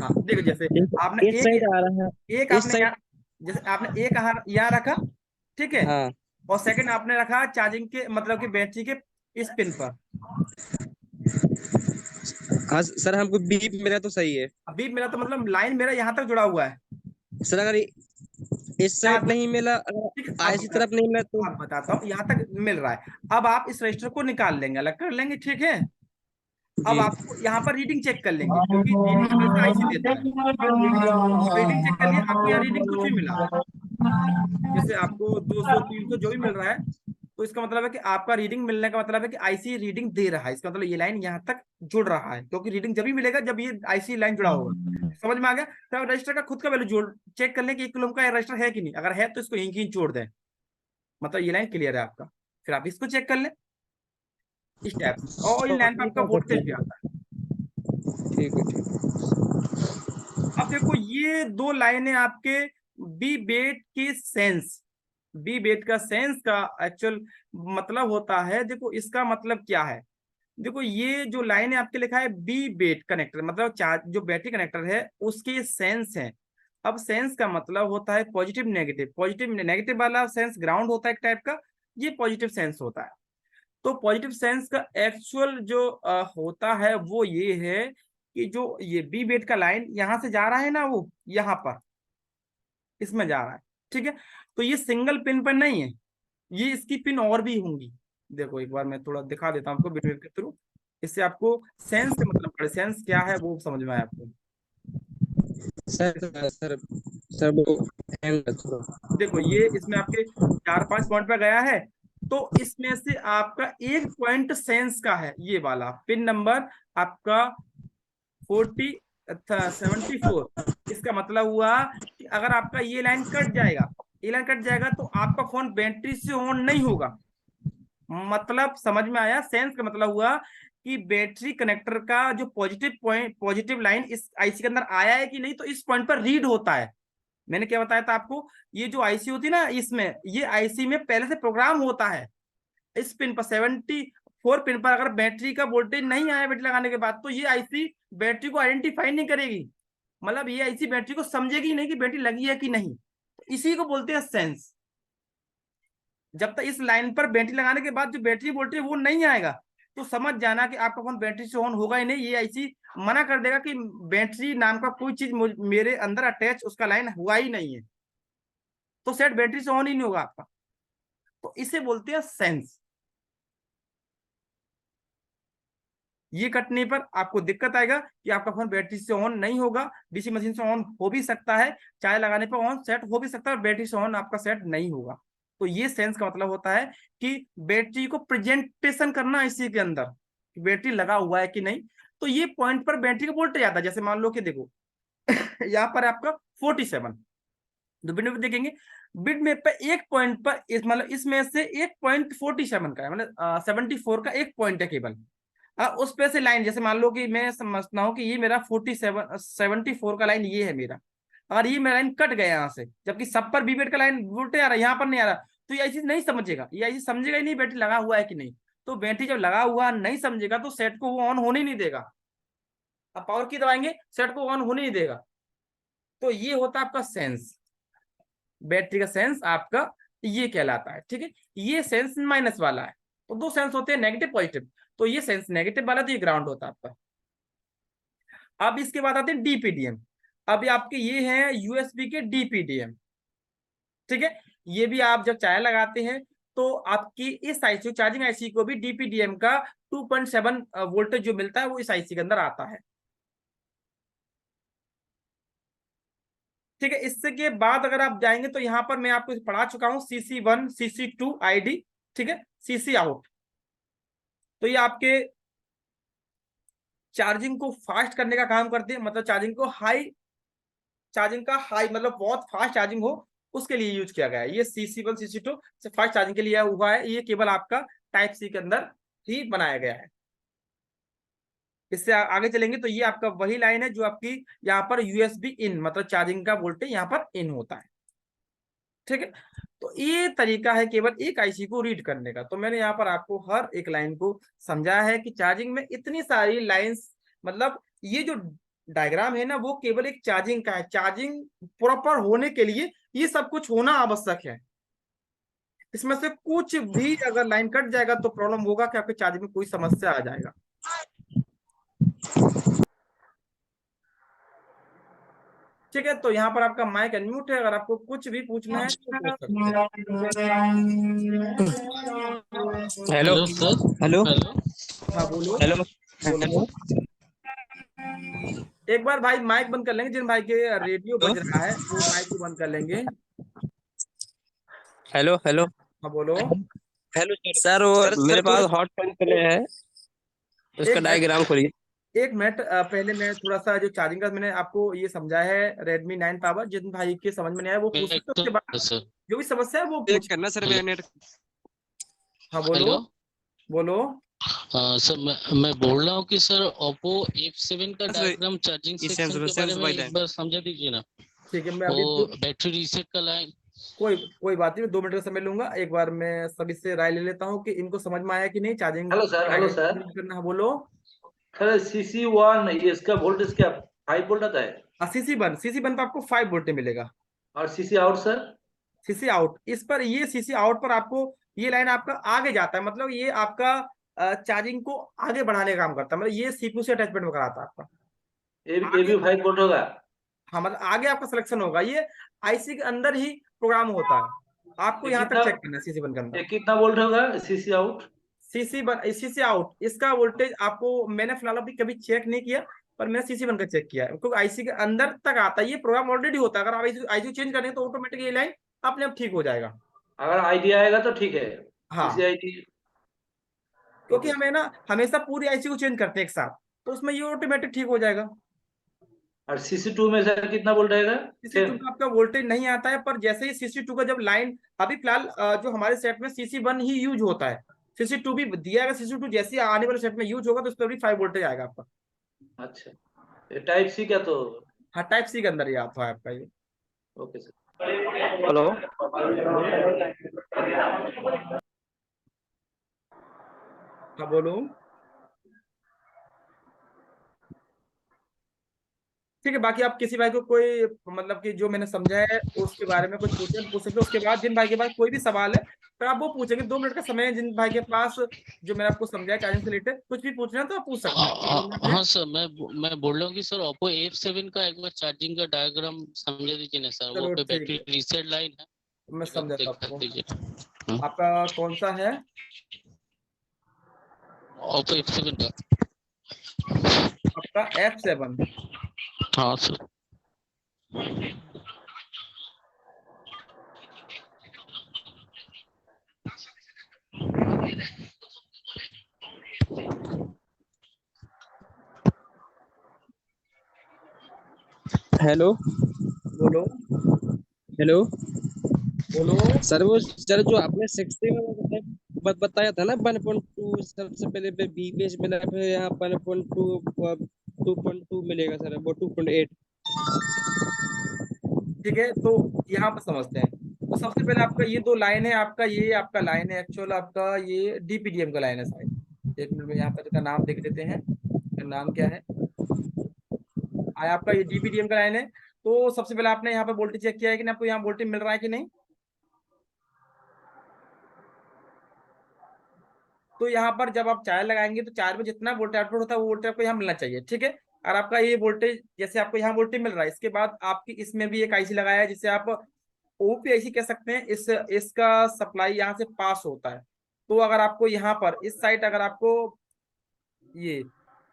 हाँ देखो, जैसे आपने इस साइड आ रहा है, एक इस आपने साइड। जैसे आपने एक यहाँ रखा, ठीक है, हाँ और सेकंड आपने रखा चार्जिंग के मतलब कि बैटरी के इस पिन पर। हाँ सर, हमको बीप मिला तो सही है। अभी मेरा तो मतलब लाइन मेरा यहाँ तक जुड़ा हुआ है सर अगर इस साइड नहीं मिला, ठीक है, अगर आईसी तरफ नहीं मिला तो? अब बताता हूँ, यहाँ तक मिल रहा है। अब आप इस रजिस्टर को निकाल लेंगे, अलग कर लेंगे, ठीक है। अब जी आपको यहाँ पर रीडिंग चेक कर लेंगे क्योंकि रीडिंग हमेशा आईसी देता है। रीडिंग चेक कर लिया, आपको यहाँ रीडिंग कुछ भी मिला, जैसे आपको 200 300 जो भी मिल रहा है, तो इसका मतलब है कि आपका रीडिंग मिलने का मतलब है कि आईसी रीडिंग दे रहा है। इसका मतलब ये लाइन यहाँ तक जुड़ रहा है, क्योंकि रीडिंग जब भी मिलेगा जब ये आईसी लाइन जुड़ा होगा। समझ में आ गया? तो रजिस्टर का खुद का वैल्यू जोड़ चेक कर लें कि 1 किलो का रजिस्टर है कि नहीं, अगर है तो इसको यहीं जोड़ दें, मतलब ये लाइन क्लियर है आपका। फिर आप इसको चेक कर लें इस टाइप से, और इन लाइन पर आपका वोल्टेज भी आता है। ठीक है, ठीक अब देखो ये 2 लाइनें आपके बी बेट की सेंस, बी बेट का सेंस का एक्चुअल मतलब होता है, देखो इसका मतलब क्या है। देखो ये जो लाइन है आपके लिखा है बी बेट कनेक्टर, मतलब चार्ज जो बैटरी कनेक्टर है उसके सेंस है। अब सेंस का मतलब होता है पॉजिटिव नेगेटिव, पॉजिटिव नेगेटिव वाला सेंस ग्राउंड होता है एक टाइप का, ये पॉजिटिव सेंस होता है। तो पॉजिटिव सेंस का एक्चुअल जो होता है वो ये है कि जो ये बी बेट का लाइन यहां से जा रहा है ना, वो यहाँ पर इसमें जा रहा है, ठीक है। तो ये सिंगल पिन पर नहीं है, ये इसकी पिन और भी होंगी। देखो एक बार मैं थोड़ा दिखा देता हूँ आपको वीडियो के थ्रू, इससे आपको सेंस का मतलब पड़े, सेंस क्या है वो समझ में आए आपको। सर सर सर वो hang है थोड़ा। देखो ये इसमें आपके 4-5 पॉइंट पे गया है, तो इसमें से आपका एक पॉइंट सेंस का है, ये वाला पिन नंबर आपका 74। इसका मतलब हुआ कि अगर आपका ये लाइन कट जाएगा, ये लाइन कट जाएगा तो आपका फोन बैटरी से ऑन नहीं होगा। मतलब समझ में आया? सेंस का मतलब हुआ कि बैटरी कनेक्टर का जो पॉजिटिव पॉइंट, पॉजिटिव लाइन इस आईसी के अंदर आया है कि नहीं, तो इस पॉइंट पर रीड होता है। मैंने क्या बताया था आपको, ये जो आईसी होती है ना, इसमें ये आईसी में पहले से प्रोग्राम होता है। इस पिन पर 74 पिन पर अगर बैटरी का वोल्टेज नहीं आया बैटरी लगाने के बाद, तो ये आईसी बैटरी को आइडेंटिफाई नहीं करेगी, मतलब ये आईसी बैटरी को समझेगी नहीं कि बैटरी लगी है कि नहीं। तो इसी को बोलते हैं सेंस। जब तक इस लाइन पर बैटरी लगाने के बाद जो बैटरी वोल्टेज वो नहीं आएगा, तो समझ जाना कि आपका फोन बैटरी से ऑन होगा ही नहीं। ये आईसी मना कर देगा कि बैटरी नाम का कोई चीज मेरे अंदर अटैच उसका लाइन हुआ ही नहीं है, तो सेट बैटरी से ऑन ही नहीं होगा आपका। तो इसे बोलते हैं सेंस। ये कटने पर आपको दिक्कत आएगा कि आपका फोन बैटरी से ऑन नहीं होगा। डीसी मशीन से ऑन हो भी सकता है, चाय लगाने पर ऑन सेट हो भी सकता है, और बैटरी से ऑन आपका सेट नहीं होगा। तो ये सेंस का मतलब होता है कि बैटरी को प्रेजेंटेशन करना इसी के अंदर, बैटरी लगा हुआ है कि नहीं। तो ये पॉइंट पर बैटरी का वोल्टेज आता है। जैसे मान लो कि देखो यहाँ पर आपका 47, तो बिट में देखेंगे, बिट में पे एक पॉइंट पर मतलब इसमें से एक पॉइंट 47 का है, मतलब 74 का एक पॉइंट है केवल। उस पे से लाइन, जैसे मान लो कि मैं समझता हूँ कि ये मेरा 74 का लाइन ये है मेरा, अगर ये मेरा लाइन कट गया यहाँ से, जबकि सब पर बीबेट का लाइन वोल्टेज आ रहा है, यहाँ पर नहीं आ रहा, तो ये ऐसी नहीं समझेगा, ये ऐसी समझेगा ही नहीं बैटरी लगा हुआ है कि नहीं। तो बैटरी जब लगा हुआ नहीं समझेगा तो सेट को वो ऑन होने ही नहीं देगा। अब पावर की दबाएंगे, सेट को ऑन होने नहीं देगा। तो ये होता है आपका सेंस, बैटरी का सेंस आपका ये कहलाता है। ठीक है, ये सेंस माइनस वाला है। तो दो सेंस होते हैं, नेगेटिव पॉजिटिव। तो ये सेंस नेगेटिव वाला, तो ये ग्राउंड होता है आपका। अब इसके बाद आते हैं डीपीडीएम। अब आपके ये हैं यूएसबी के डीपीडीएम। ठीक है, ये भी आप जब चार्जर लगाते हैं तो आपकी इस आईसी, चार्जिंग आईसी को भी डीपीडीएम का 2.7 वोल्टेज जो मिलता है वो इस आईसी के अंदर आता है। ठीक है, इससे के बाद अगर आप जाएंगे तो यहाँ पर मैं आपको पढ़ा चुका हूँ CC1 CC2 आईडी। ठीक है, CC आउट। तो ये आपके चार्जिंग को फास्ट करने का काम करते हैं, मतलब चार्जिंग को हाई, चार्जिंग का हाई मतलब बहुत फास्ट चार्जिंग हो उसके लिए यूज किया गया है। ये CC1 CC2 से फास्ट चार्जिंग के लिए हुआ है। ये केवल आपका टाइप सी के अंदर ही बनाया गया है। इससे आगे चलेंगे तो ये आपका वही लाइन है जो आपकी यहाँ पर यूएसबी इन, मतलब चार्जिंग का वोल्टेज यहाँ पर इन होता है। ठीक है, तो ये तरीका है केवल एक आईसी को रीड करने का। तो मैंने यहाँ पर आपको हर एक लाइन को समझाया है कि चार्जिंग में इतनी सारी लाइंस, मतलब ये जो डायग्राम है ना वो केवल एक चार्जिंग का है। चार्जिंग प्रॉपर होने के लिए ये सब कुछ होना आवश्यक है। इसमें से कुछ भी अगर लाइन कट जाएगा तो प्रॉब्लम होगा कि आपके चार्जिंग में कोई समस्या आ जाएगा। ठीक है, तो यहाँ पर आपका माइक अनम्यूट है, अगर आपको कुछ भी पूछना है तो पूछ सकते हैं। Hello sir. हेलो हाँ बोलो। हेलो बोलो। एक बार भाई माइक बंद कर लेंगे, जिन भाई के रेडियो बज रहा है वो माइक को बंद कर लेंगे। हेलो हेलो हाँ बोलो। हेलो सर, वो मेरे पास हॉट पेन प्ले है, उसका डायग्राम खोलिए। एक मिनट, पहले मैं थोड़ा सा जो चार्जिंग का मैंने आपको ये समझाया है Redmi 9 पावर, जिन भाई के समझ में नहीं आया वो पूछ सकते, उसके बाद जो भी समस्या है वो चेक पूछ। करना सर मेरा नेट। हाँ बोलो। बोलो। सर मैं बोल रहा हूँ कि सर Oppo F7 का डायग्राम चार्जिंग सेक्शन के बारे में एक बार समझा दीजिए ना। ठीक है, मैं अभी वो बैटरी रीसेट का लाइन। कोई बात नहीं, 2 मिनट का समय लूंगा। एक बार मैं सभी से राय ले लेता हूँ कि इनको समझ में आया कि नहीं चार्जिंग। Hello sir. करना है, बोलो। सर CC1 इसका वोल्टेज क्या 5 वोल्ट आता है? CC1 पर आपको 5 वोल्ट मिलेगा। और CC out sir? CC out, इस पर ये CC आउट पर आपको ये लाइन आपका आगे जाता है, मतलब ये आपका चार्जिंग को आगे बढ़ाने का काम करता है, मतलब ये CPU से अटैचमेंट में कराता है आपका। ये भी 5 वोल्ट होगा? हाँ, मतलब आगे आपका सिलेक्शन होगा, ये आईसी के अंदर ही प्रोग्राम होता है। आपको यहाँ तक चेक करना है CC1 के अंदर। कितना वोल्ट होगा CC आउट? CC आउट इसका वोल्टेज आपको मैंने फिलहाल अभी कभी चेक नहीं किया, पर मैंने CC1 का चेक किया है, क्योंकि आईसी के अंदर तक आता है, ये प्रोग्राम ऑलरेडी होता है। अगर आप आईसी चेंज करें तो ऑटोमेटिक ये लाइन अपने आप ठीक हो जाएगा। अगर आईडी आएगा तो ठीक है। हाँ, क्योंकि हमें ना हमेशा पूरी आईसी को चेंज करते हैं एक साथ, तो उसमें ये ऑटोमेटिक ठीक हो जाएगा। और CC2 में सर कितना वोल्ट आएगा? CC2 का आपका वोल्टेज नहीं आता है, पर जैसे ही CC2 का जब लाइन, अभी फिलहाल जो हमारे सेट में CC1 ही यूज होता है, CC2 भी दिया है। CC2 जैसे ही आने वाले सेट में यूज होगा तो उस पर भी 5 वोल्टेज आएगा आपका। अच्छा, टाइप सी क्या? तो हाँ, टाइप सी के अंदर ही आता है आपका ये। Okay sir. हेलो हाँ बोलो। ठीक है, बाकी आप किसी भाई को कोई मतलब कि जो मैंने समझाया है उसके बारे में कुछ पूछ सकते हो। उसके बाद जिन भाई के पास कोई भी सवाल है तो आप वो पूछेंगे। 2 मिनट का समय है, जिन भाई के पास जो मैंने आपको समझाया चार्जिंग से रिलेटेड कुछ भी पूछना है तो आप पूछ सकते हैं। हाँ सर, मैं बोल रहा हूँ कि सर Oppo F7 का एक बार चार्जिंग का डायग्राम समझा दीजिए ना सर। वो पे बैटरी रीसेट लाइन है, मैं समझाता हूँ आपको। हाँ। आपका कौन सा है? Oppo F7 का। आपका F7? हाँ सर। हेलो बोलो। हेलो बोलो सर, वो सर जो आपने 60 में बताया था ना 1.2 सबसे पहले पे बी पेज मिला, फिर यहाँ 1.2 2.2 मिलेगा सर, वो 2.8। ठीक है, तो यहाँ पर समझते हैं। तो सबसे पहले आपका ये दो लाइन है, आपका ये आपका लाइन है एक्चुअल, आपका ये डीपीडीएम का लाइन है शायद। एक मिनट में यहाँ पर इसका नाम देख लेते हैं, नाम क्या है। आपका ये डीपीडीएम का लाइन है। तो सबसे पहले आपने यहाँ पर वोल्टेज चेक किया है कि नहीं, आपको यहाँ वोल्टेज मिल रहा है कि नहीं। तो यहाँ पर जब आप चार्ज लगाएंगे तो चार्ज में जितना वोल्टेज आउटपुट होता है वो वोल्टेज आपको यहाँ मिलना चाहिए, ठीक है। और आपका ये वोल्टेज जैसे आपको यहाँ वोल्टेज मिल रहा है, इसके बाद आपकी इसमें भी एक आईसी लगाया है जिसे आप ओपीआईसी कह सकते हैं। इसका सप्लाई यहाँ से पास होता है। तो अगर आपको यहाँ पर इस साइड अगर आपको ये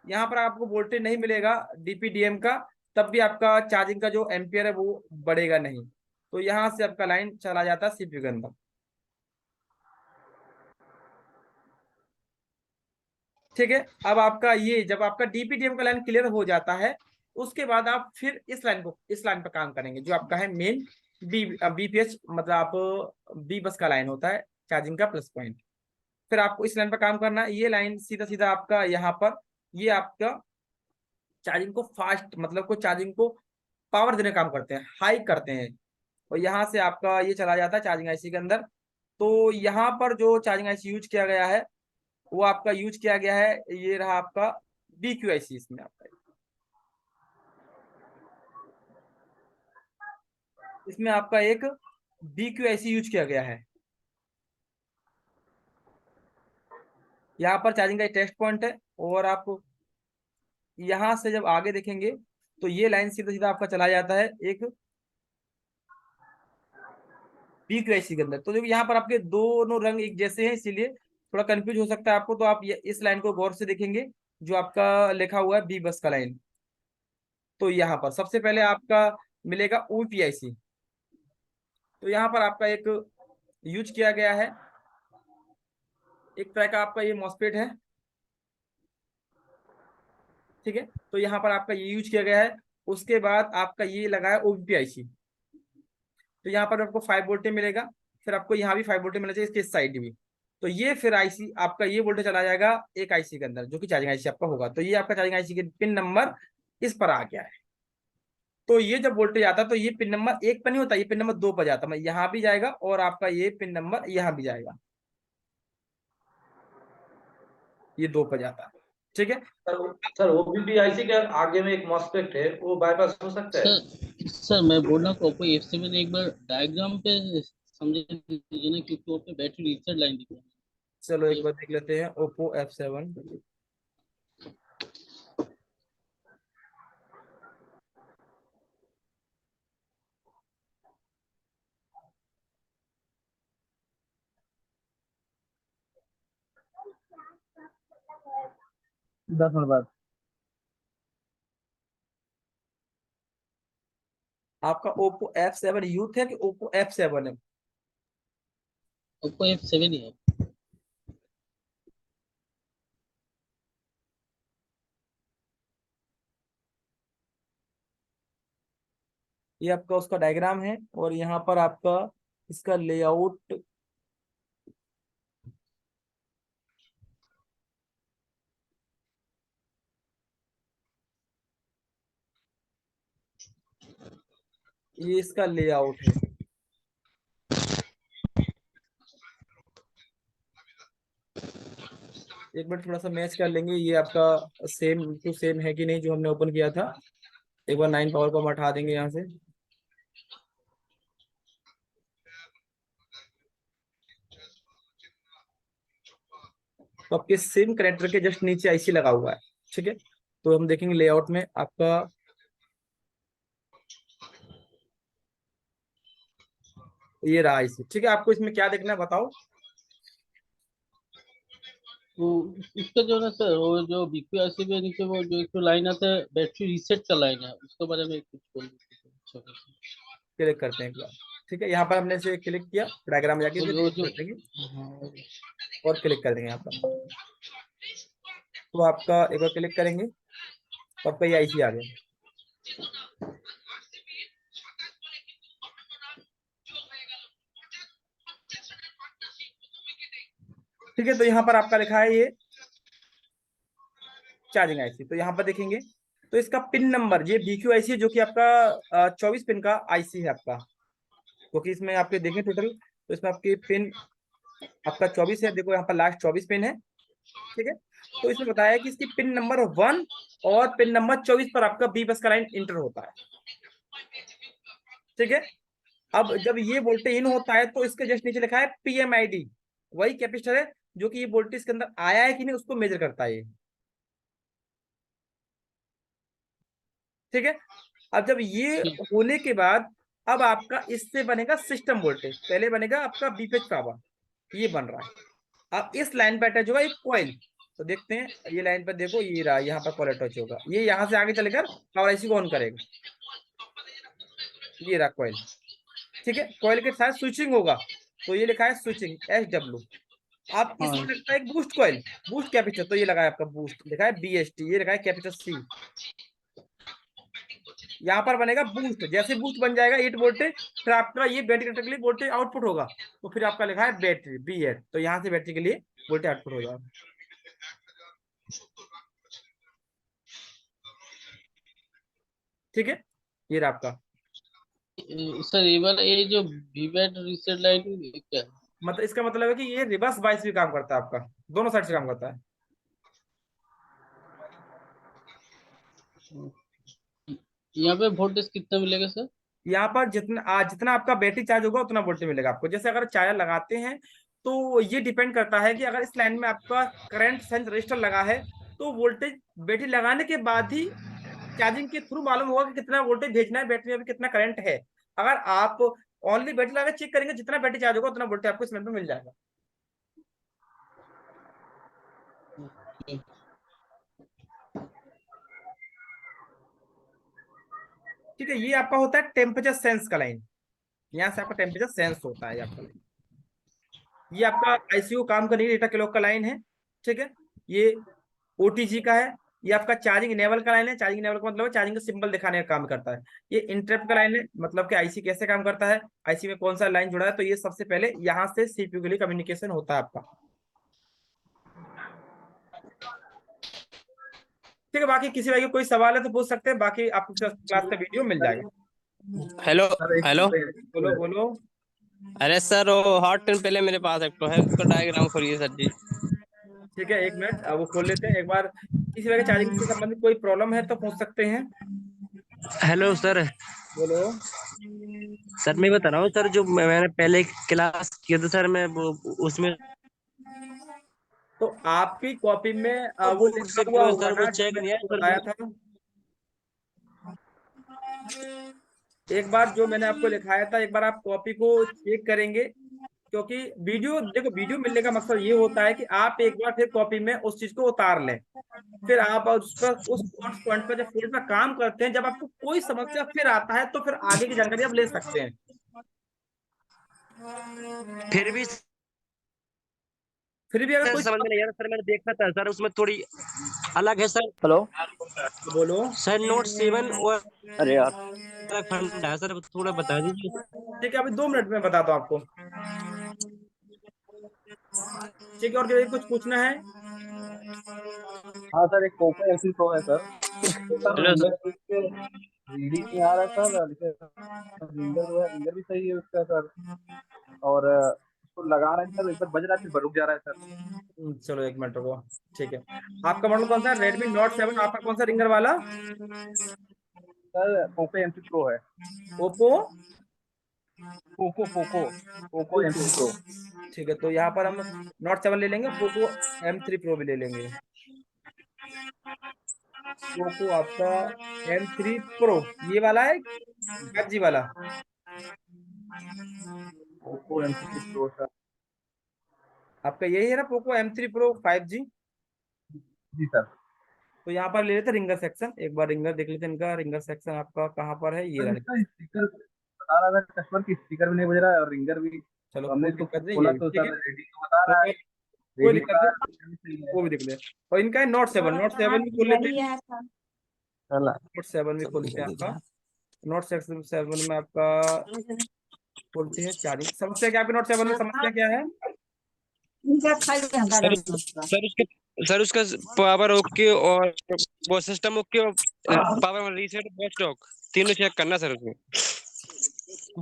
यहाँ पर आपको वोल्टेज नहीं मिलेगा डीपीडीएम का, तब भी आपका चार्जिंग का जो एम्पियर है वो बढ़ेगा नहीं। तो यहाँ से आपका लाइन चला जाता है सीपीयू के अंदर, ठीक है। अब आपका ये जब आपका डीपीडीएम का लाइन क्लियर हो जाता है, उसके बाद आप फिर इस लाइन पर काम करेंगे जो आपका है मेन बीपीएच, मतलब आप बी बस का लाइन होता है चार्जिंग का प्लस पॉइंट। फिर आपको इस लाइन पर काम करना है। ये लाइन सीधा सीधा आपका यहाँ पर ये आपका चार्जिंग को फास्ट, मतलब को चार्जिंग को पावर देने का काम करते हैं, हाई करते हैं। और यहाँ से आपका ये चला जाता है चार्जिंग आईसी के अंदर। तो यहाँ पर जो चार्जिंग आईसी यूज किया गया है वो आपका यूज किया गया है, ये रहा आपका BQIC। इसमें आपका एक BQIC यूज किया गया है। यहाँ पर चार्जिंग का टेस्ट पॉइंट है। और आप यहाँ से जब आगे देखेंगे तो ये लाइन सीधा सीधा आपका चला जाता है एक BQIC के अंदर। तो देखिए यहाँ पर आपके दोनों रंग एक जैसे हैं, इसीलिए थोड़ा कंफ्यूज हो सकता है आपको। तो आप इस लाइन को गौर से देखेंगे जो आपका लिखा हुआ है बी बस का लाइन। तो यहाँ पर सबसे पहले आपका मिलेगा OPIC। तो यहाँ पर आपका एक यूज किया गया है, एक तरह का आपका ये मॉसफेट है, ठीक है। तो यहाँ पर आपका ये यूज किया गया है। उसके बाद आपका ये लगा है OPIC। तो यहाँ पर आपको 5 वोल्टेज मिलेगा, फिर आपको यहाँ भी 5 वोल्टेज मिलना चाहिए, इसके साइड भी। तो ये फिर आईसी आपका ये वोल्टेज चला जाएगा एक आईसी के अंदर जो कि चार्जिंग आईसी आपका होगा। तो ये आपका चार्जिंग आईसी के पिन नंबर इस पर आ गया है। तो ये जब वोल्टेज आता है तो ये पिन नंबर 1 पर नहीं होता, ये पिन नंबर 2 पर जाता है, यहाँ भी जाएगा और आपका ये पिन नंबर यहाँ भी जाएगा, ये 2 पर जाता है, ठीक है। सर OPPIC के आगे में एक मॉसफेट है, वो बाईपास हो सकता है। सर मैं बोल रहा हूँ ओप्पो F7 एक बार डायग्राम पे समझा दीजिए ना, क्योंकि वो पे बैटरी रीसेट लाइन दिख रहा है। चलो एक बार देख लेते हैं ओप्पो F7। दस मिनट बाद आपका ओप्पो F7 यूथ है कि ओप्पो F7 है? ओप्पो F7 ही है। ये आपका उसका डायग्राम है और यहाँ पर आपका इसका लेआउट ये इसका लेआउट है। एक बार थोड़ा सा मैच कर लेंगे, ये आपका सेम टू सेम है कि नहीं जो हमने ओपन किया था। एक बार 9 पावर को हम हटा देंगे यहाँ से। तो आपके सेम कनेक्टर के जस्ट नीचे आईसी लगा हुआ है, ठीक है। तो हम देखेंगे लेआउट में आपका ये रहा आईसी, ठीक है। आपको इसमें क्या देखना है बताओ। तो इसका जो ना सर, वो जो BQIC पे नीचे वो जो एक लाइन आता है बैटरी रीसेट का लाइन है, उसके बारे में कुछ बोल दीजिए। क्लिक करते हैं एक बार, ठीक है। यहाँ पर हमने इसे क्लिक किया, डायग्राम जाके और क्लिक कर देंगे यहाँ पर। तो आपका एक बार क्लिक करेंगे तो आपका ये आईसी आ गया, ठीक है। तो यहाँ पर आपका लिखा है ये चार्जिंग आईसी। तो यहाँ पर देखेंगे तो इसका पिन नंबर ये BQIC है जो कि आपका 24 पिन का आईसी है आपका, क्योंकि इसमें आपके देखें टोटल, तो इसमें आपकी पिन आपका 24 है, देखो यहाँ पर लास्ट 24 पिन है, ठीक है। तो इसमें बताया है कि इसकी पिन नंबर 1 और पिन नंबर 24 पर आपका बी बस का लाइन इंटर होता है, ठीक है। अब जब ये वोल्टेज इन होता है तो इसके जस्ट नीचे लिखा है PMID, वही कैपेसिटर है जो कि ये वोल्टेज के अंदर आया है कि नहीं उसको मेजर करता है ये, ठीक है। अब जब ये होने के बाद अब आपका इससे बनेगा सिस्टम वोल्टेज, पहले बनेगा आपका बीपेच पावर, ये बन रहा है। अब इस लाइन पर अटैच होगा एक कॉइल, तो देखते हैं ये लाइन पर देखो, ये रहा यहाँ पर कॉइल अटैच होगा, ये यहाँ से आगे चलेकर पावर IC को ऑन करेगा, ये रहा कॉइल, ठीक है। कॉइल के साथ स्विचिंग होगा, तो ये लिखा है स्विचिंग SW। अब इसमें लगता है एक बूस्ट कॉइल, बूस्ट कैपेसिटर, तो ये लगा है आपका बूस्ट, लिखा है BST, ये लिखा है कैपिटल C। यहाँ पर बनेगा बूस्ट, जैसे बूस्ट बन जाएगा 8 वोल्टेज, फिर आपका ये बैटरी कनेक्टर के लिए वोल्टेज आउटपुट होगा, तो फिर आपका लिखा है बैटरी B8, तो यहाँ से बैटरी के लिए वोल्टेज आउटपुट हो जाएगा, ठीक है। ये रहा आपका, सर ये वाला ये जो वीवैट रीसेट लाइन क्या है? मतलब इसका मतलब है कि ये रिवर्स बाइस भी काम करता है, आपका दोनों साइड से काम करता है। यहाँ पे वोल्टेज कितना मिलेगा सर? यहाँ पर जितना आपका बैटरी चार्ज होगा उतना वोल्टेज मिलेगा आपको। जैसे अगर चार्जर लगाते हैं तो ये डिपेंड करता है कि अगर इस लाइन में आपका करंट सेंस रजिस्टर लगा है तो वोल्टेज बैटरी लगाने के बाद ही चार्जिंग के थ्रू मालूम होगा कि कितना वोल्टेज भेजना है, बैटरी में अभी कितना करंट है। अगर आप ओनली बैटरी लगा चेक करेंगे, जितना बैटरी चार्ज होगा उतना वोल्टेज आपको इस लाइन पे मिल जाएगा, ठीक है। ये आपका होता है टेम्परेचर सेंस का लाइन, यहाँ से आपका टेम्परेचर सेंस होता है आपका लाइन। ये आपका ICU काम करने के डेटा क्लॉक का लाइन है, ठीक है। ये OTG का है, ये आपका चार्जिंग इनेबल का लाइन है, चार्जिंग इनेबल का मतलब है चार्जिंग का सिंबल दिखाने का काम करता है। ये इंटरप्ट का लाइन है, मतलब कि IC कैसे काम करता है, IC में कौन सा लाइन जुड़ा है, तो ये सबसे पहले यहाँ से CPU के लिए कम्युनिकेशन होता है आपका, ठीक है। बाकी किसी भाई को कोई सवाल है तो पूछ सकते हैं, बाकी आपको क्लास का वीडियो मिल जाएगा। हेलो हेलो, बोलो बोलो। अरे सर वो हॉट टेन पहले मेरे पास एक तो है, उसका डायग्राम खोलिए सर जी। ठीक है, एक मिनट, वो खोल लेते हैं एक बार। किसी वजह चार्जिंग से संबंधित कोई प्रॉब्लम है तो पूछ सकते हैं। Hello sir. बोलो सर मैं बता रहा हूँ सर, जो मैंने पहले क्लास किया था सर, मैं वो उसमें तो आपकी कॉपी में वो लिखा हुआ होगा सर, ना, वो जो चेक मैंने नहीं है आपको बताया था। एक बार जो मैंने आपको लिखाया था, एक बार आप कॉपी को चेक करेंगे, क्योंकि वीडियो देखो, वीडियो मिलने का मकसद ये होता है कि आप एक बार फिर कॉपी में उस चीज को उतार लें, फिर आप उस पर उस पॉइंट पर जब फील्ड में काम करते हैं, जब आपको कोई समस्या फिर आता है तो फिर आगे की जानकारी आप ले सकते हैं। फिर भी अगर कोई समझ में नहीं आ रहा सर, मैंने देखा था सर, उसमें थोड़ी अलग है सर। हेलो बोलो सर नोट 7 और अरे यार फंड है सर, थोड़ा बता दीजिए। ठीक है, अभी 2 मिनट में बताता हूँ आपको, ठीक है। और किसी को कुछ पूछना है? हाँ सर, एक पोको M3 Pro है सर। सर हेलो रिंगर के रीडिंग नहीं आ रहा है सर, रिंगर जो है रिंगर भी सही है उसका सर, और उसको लगा रहे हैं सर, एक बार बज रहा है फिर रुक जा रहा है सर। चलो एक मिनट रुको, ठीक है। आपका मॉडल कौन सा है? Redmi Note 7, आपका कौन सा रिंगर वाला? सर पोको M3 Pro है। Oppo Poco M3 Pro। ठीक है, तो यहाँ पर हम Note 7 ले लेंगे, पोको M3 Pro भी ले लेंगे। पोको आपका M3 Pro ये वाला है 5G वाला? Poco M3 Pro sir. आपका यही है ना, पोको M3 Pro 5G? जी सर। तो यहाँ पर ले लेते रिंगर सेक्शन, एक बार रिंगर देख लेते हैं। इनका रिंगर सेक्शन आपका कहाँ पर है? ये रहा। स्पीकर बता रहा था कस्टमर की, स्पीकर भी नहीं बज रहा है और रिंगर भी। चलो हमने कोई तो दिक्कत नहीं बोला है, तो ठीक सर है, रेडी तो बता रहा है, कोई रेडी दिक्कत का नहीं, वो भी देख ले। और इनका है Note 7, Note 7 भी खोल लेते हैं। Note 7 भी खोलते हैं आपका। Note 7 में आपका खोलते हैं चार्जिंग। समस्या क्या है Note 7 में, समस्या क्या है? सर उसका पावर ओके और वो सिस्टम ओके और पावर रीसेट वॉच डॉग तीनों चेक करना सर उसमें।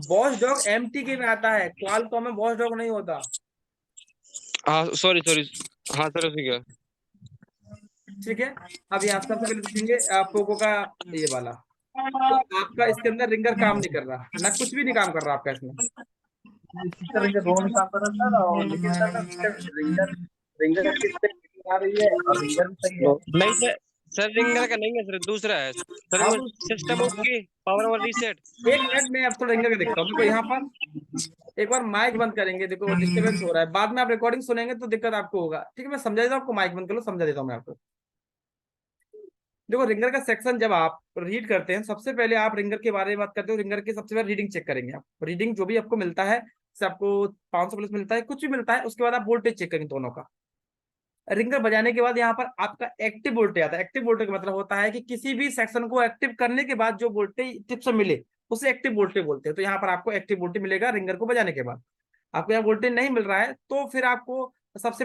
वॉच डॉग MTK में आता है, क्वालकॉम में वॉच डॉग नहीं होता। हाँ सॉरी सॉरी, हाँ सर ठीक है। ठीक है, अब यहाँ सबसे पहले देखेंगे पोको का ये वाला, तो आपका इसके अंदर रिंगर काम नहीं कर रहा ना, कुछ भी नहीं काम कर रहा आपका इसमें। फीचर रिंगर दोनों में काम कर रहा था ना, और लेकिन सर ना रिंगर रिंगर की स्पेक आ रही है और रिंगर भी सही है। नहीं सर रिंगर का नहीं है सर, दूसरा है सर। अब सिस्टम ओके, पावर और रीसेट। एक मिनट में अब तो रिंगर का देखता हूँ। देखो यहाँ पर एक बार माइक बंद करेंगे, देखो डिस्टर्बेंस हो रहा है, बाद में आप रिकॉर्डिंग सुनेंगे तो दिक्कत आपको होगा। ठीक है, मैं समझा देता हूँ आपको, माइक बंद कर लो, समझा देता हूँ मैं आपको। देखो रिंगर का सेक्शन जब आप रीड करते हैं, सबसे पहले आप रिंगर के बारे में बात करते हो, रिंगर की सबसे पहले रीडिंग चेक करेंगे आप। रीडिंग जो भी आपको मिलता है, जैसे आपको 500 प्लस मिलता है, कुछ भी मिलता है, उसके बाद आप वोल्टेज चेक करेंगे दोनों का। रिंगर बजाने के बाद यहाँ पर आपका एक्टिव वोल्टेज आता है। एक्टिव वोल्टेज का मतलब होता है कि किसी भी सेक्शन को एक्टिव करने के बाद जो वोल्टेज टिप से मिले उसे एक्टिव वोल्टेज बोलते हैं। तो यहाँ पर आपको एक्टिव वोल्टेज मिलेगा रिंगर को बजाने के बाद। आपको यहाँ वोल्टेज नहीं मिल रहा है तो फिर आपको सबसे